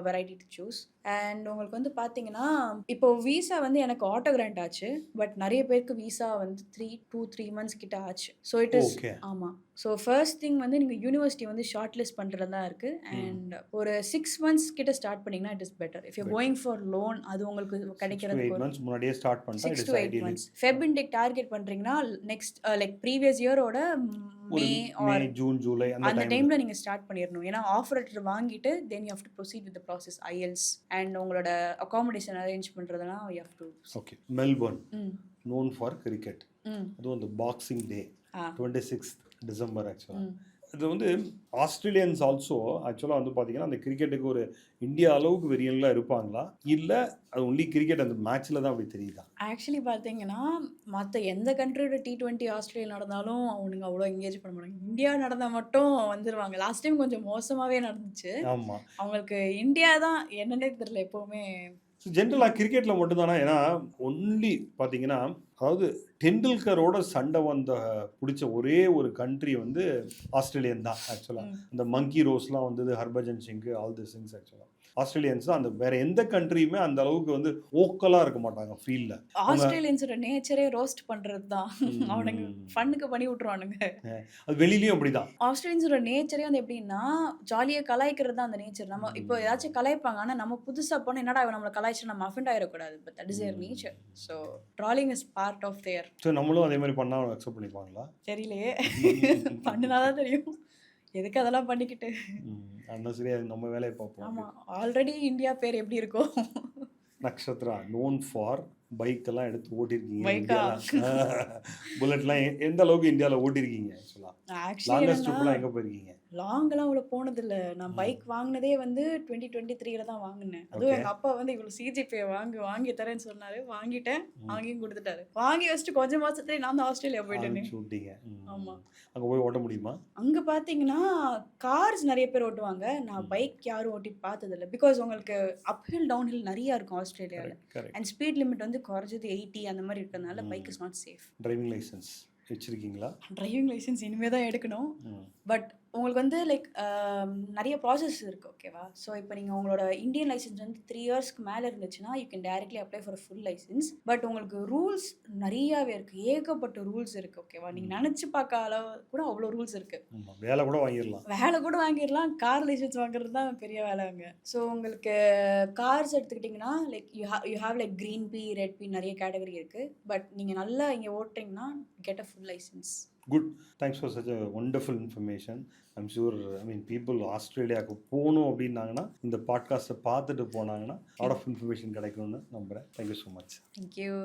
variety to choose. And உங்களுக்கு வந்து பார்த்தீங்கன்னா இப்போ வீசா வந்து எனக்கு ஆட்டோ கிராண்ட் ஆச்சு, பட் நிறைய பேருக்கு வீசா வந்து 2-3 months கிட்ட ஆச்சு. ஸோ இட் இஸ் ஆமாம். ஸோ ஃபர்ஸ்ட் திங் வந்து நீங்கள் யூனிவர்சிட்டி வந்து ஷார்ட் லிஸ்ட் பண்ணுறது தான் இருக்குது. அண்ட் ஒரு 6 months கிட்ட ஸ்டார்ட் பண்ணிங்கன்னா it is better. If you going for loan அது உங்களுக்கு கிடைக்கிறது 6 to 8 months. Feb intake target பண்ணுறீங்கன்னா நெக்ஸ்ட் லைக் ப்ரீவியஸ் இயரோட மே ஆர் ஜூன் ஜூலை அந்த டைமில் நீங்கள் ஸ்டார்ட் பண்ணிடணும். ஏன்னா ஆஃபர் லெட்டர் வாங்கிட்டு then you have to proceed with the process IELTS and உங்களோட அகாமடேஷன் அரேஞ்ச் பண்ணுறதுனா you have to. Okay. Melbourne known for cricket. அதுவும் அந்த பாக்ஸிங் டே 26th December ஆக்சுவலாக. இது வந்து ஆஸ்திரேலியன்ஸ் ஆல்சோ ஆக்சுவலாக வந்து பார்த்தீங்கன்னா அந்த கிரிக்கெட்டுக்கு ஒரு இந்தியா அளவுக்கு வெறியன்லாம் இருப்பாங்களா, இல்லை அது ஒன்லி கிரிக்கெட் அந்த மேட்ச்சில் தான் அப்படி தெரியுதா? ஆக்சுவலி பார்த்தீங்கன்னா மற்ற எந்த கண்ட்ரியோட T20 ஆஸ்திரேலியா நடந்தாலும் அவனுங்க அவ்வளோ என்கேஜ் பண்ண மாட்டாங்க. இந்தியா நடந்தால் மட்டும் வந்துடுவாங்க. லாஸ்ட் டைம் கொஞ்சம் மோசமாகவே நடந்துச்சு. ஆமாம், அவங்களுக்கு இந்தியா தான் என்னன்னே தெரியல எப்போவுமே. ஜென்ரலாக கிரிக்கெட்டில் மட்டும்தானா? ஏன்னா ஒன்லி பார்த்தீங்கன்னா அதாவது டெண்டுல்கரோட சண்டை பிடிச்ச ஒரே ஒரு கண்ட்ரி வந்து ஆஸ்திரேலியன் தான் ஆக்சுவலாக. இந்த மங்கி ரோஸ்லாம் வந்தது, Harbhajan Singh, all this things ஆக்சுவலாக ஆஸ்திரேலியன்ஸ் தான். அந்த வேற எந்த கண்ட்ரியுமே அந்த அளவுக்கு வந்து ஓக்கலாக இருக்க மாட்டாங்க ஃபீல்டில். ஆஸ்திரேலியன்ஸோட நேச்சரே ரோஸ்ட் பண்ணுறது தான். அவனுங்க ஃபன்னுக்கு பண்ணி விட்ருவானுங்க. அது வெளியிலையும் அப்படிதான். ஆஸ்திரேலியன்ஸோட நேச்சரே வந்து எப்படின்னா ஜாலியாக கலாய்க்கிறது தான் அந்த நேச்சர். நம்ம இப்போ ஏதாச்சும் கலாய்ப்பாங்க, ஆனால் நம்ம புதுசாக போனால் என்னடா நம்மளை கலாய்ச்சி நம்ம அஃபெண்ட் ஆகிடக்கூடாது. But that is their nature. So trolling is part of their. So நம்மளும் அதே மாதிரி பண்ணால் அக்செப்ட் பண்ணிப்பாங்களா? தெரியலையே, பண்ணினாதான் தெரியும். எதுக்கு அதெல்லாம் பண்ணிக்கிட்டு. சரியா நம்ம வேலையை பார்ப்போம். ஆமாம், ஆல்ரெடி இந்தியா பேர் எப்படி இருக்கும். நக்ஷத்ரா known ஃபார் பைக்கெல்லாம் எடுத்து ஓட்டிருக்கீங்க. புல்லட்லாம் எந்த அளவுக்கு இந்தியாவில் ஓட்டிருக்கீங்க? லாங்கஸ்ட் ட்ரிப்லாம் எங்கே போயிருக்கீங்க? லாங்கெல்லாம் அவ்வளோ போனதில்ல. நான் பைக் வாங்கினதே வந்து 2023 தான் வாங்கினேன். அதுவும் எங்கள் அப்பா வந்து இவ்வளோ CGPay வாங்கி தரேன்னு சொன்னார். வாங்கிட்டேன், வாங்கியும் கொடுத்துட்டாரு. வாங்கி வச்சுட்டு கொஞ்சம் மாதத்துலேயே நான் தான் ஆஸ்திரேலியா போயிட்டேன். ஆமாம். அங்கே போய் ஓட்ட முடியுமா? அங்கே பார்த்தீங்கன்னா கார்ஸ் நிறைய பேர் ஓட்டுவாங்க. நான் பைக் யாரும் ஓட்டி பார்த்ததில்ல. பிகாஸ் உங்களுக்கு அப்ஹில் டவுன்ஹில் நிறையா இருக்கும் ஆஸ்திரேலியாவில். அண்ட் ஸ்பீட் லிமிட் வந்து குறைஞ்சது 80 அந்த மாதிரி இருக்கிறதுனால bike is not safe. Driving licence வச்சுருக்கீங்களா? டிரைவிங் லைசன்ஸ் இனிமேல் தான் எடுக்கணும். பட் உங்களுக்கு வந்து லைக் நிறைய ப்ராசஸ் இருக்குது. ஓகேவா? ஸோ இப்போ நீங்கள் உங்களோட இந்தியன் லைசன்ஸ் வந்து 3 yearsக்கு மேலே இருந்துச்சுன்னா you can directly apply for full licence. But உங்களுக்கு ரூல்ஸ் நிறையாவே இருக்குது, ஏகப்பட்ட ரூல்ஸ் இருக்குது. ஓகேவா? நீங்கள் நினச்சி பார்க்க அளவு கூட அவ்வளோ ரூல்ஸ் இருக்குது. வேலை கூட வாங்கிடலாம். கார் லைசன்ஸ் வாங்குறது தான் பெரிய வேலைங்க. ஸோ உங்களுக்கு கார்ஸ் எடுத்துக்கிட்டிங்கன்னா like you have like green P, red P, நிறைய கேட்டகரி இருக்குது. பட் நீங்கள் நல்லா இங்கே ஓட்டுறீங்கன்னா get a full licence. Good. Thanks for such a wonderful information. I'm sure, people ஆஸ்திரேலியாவுக்கு போகணும் அப்படின்னாங்கன்னா இந்த பாட்காஸ்ட்டை பார்த்துட்டு போனாங்கன்னா லாட் ஆஃப் இன்ஃபர்மேஷன் கிடைக்கும்னு நம்புகிறேன். Thank you so much. தேங்க்யூ.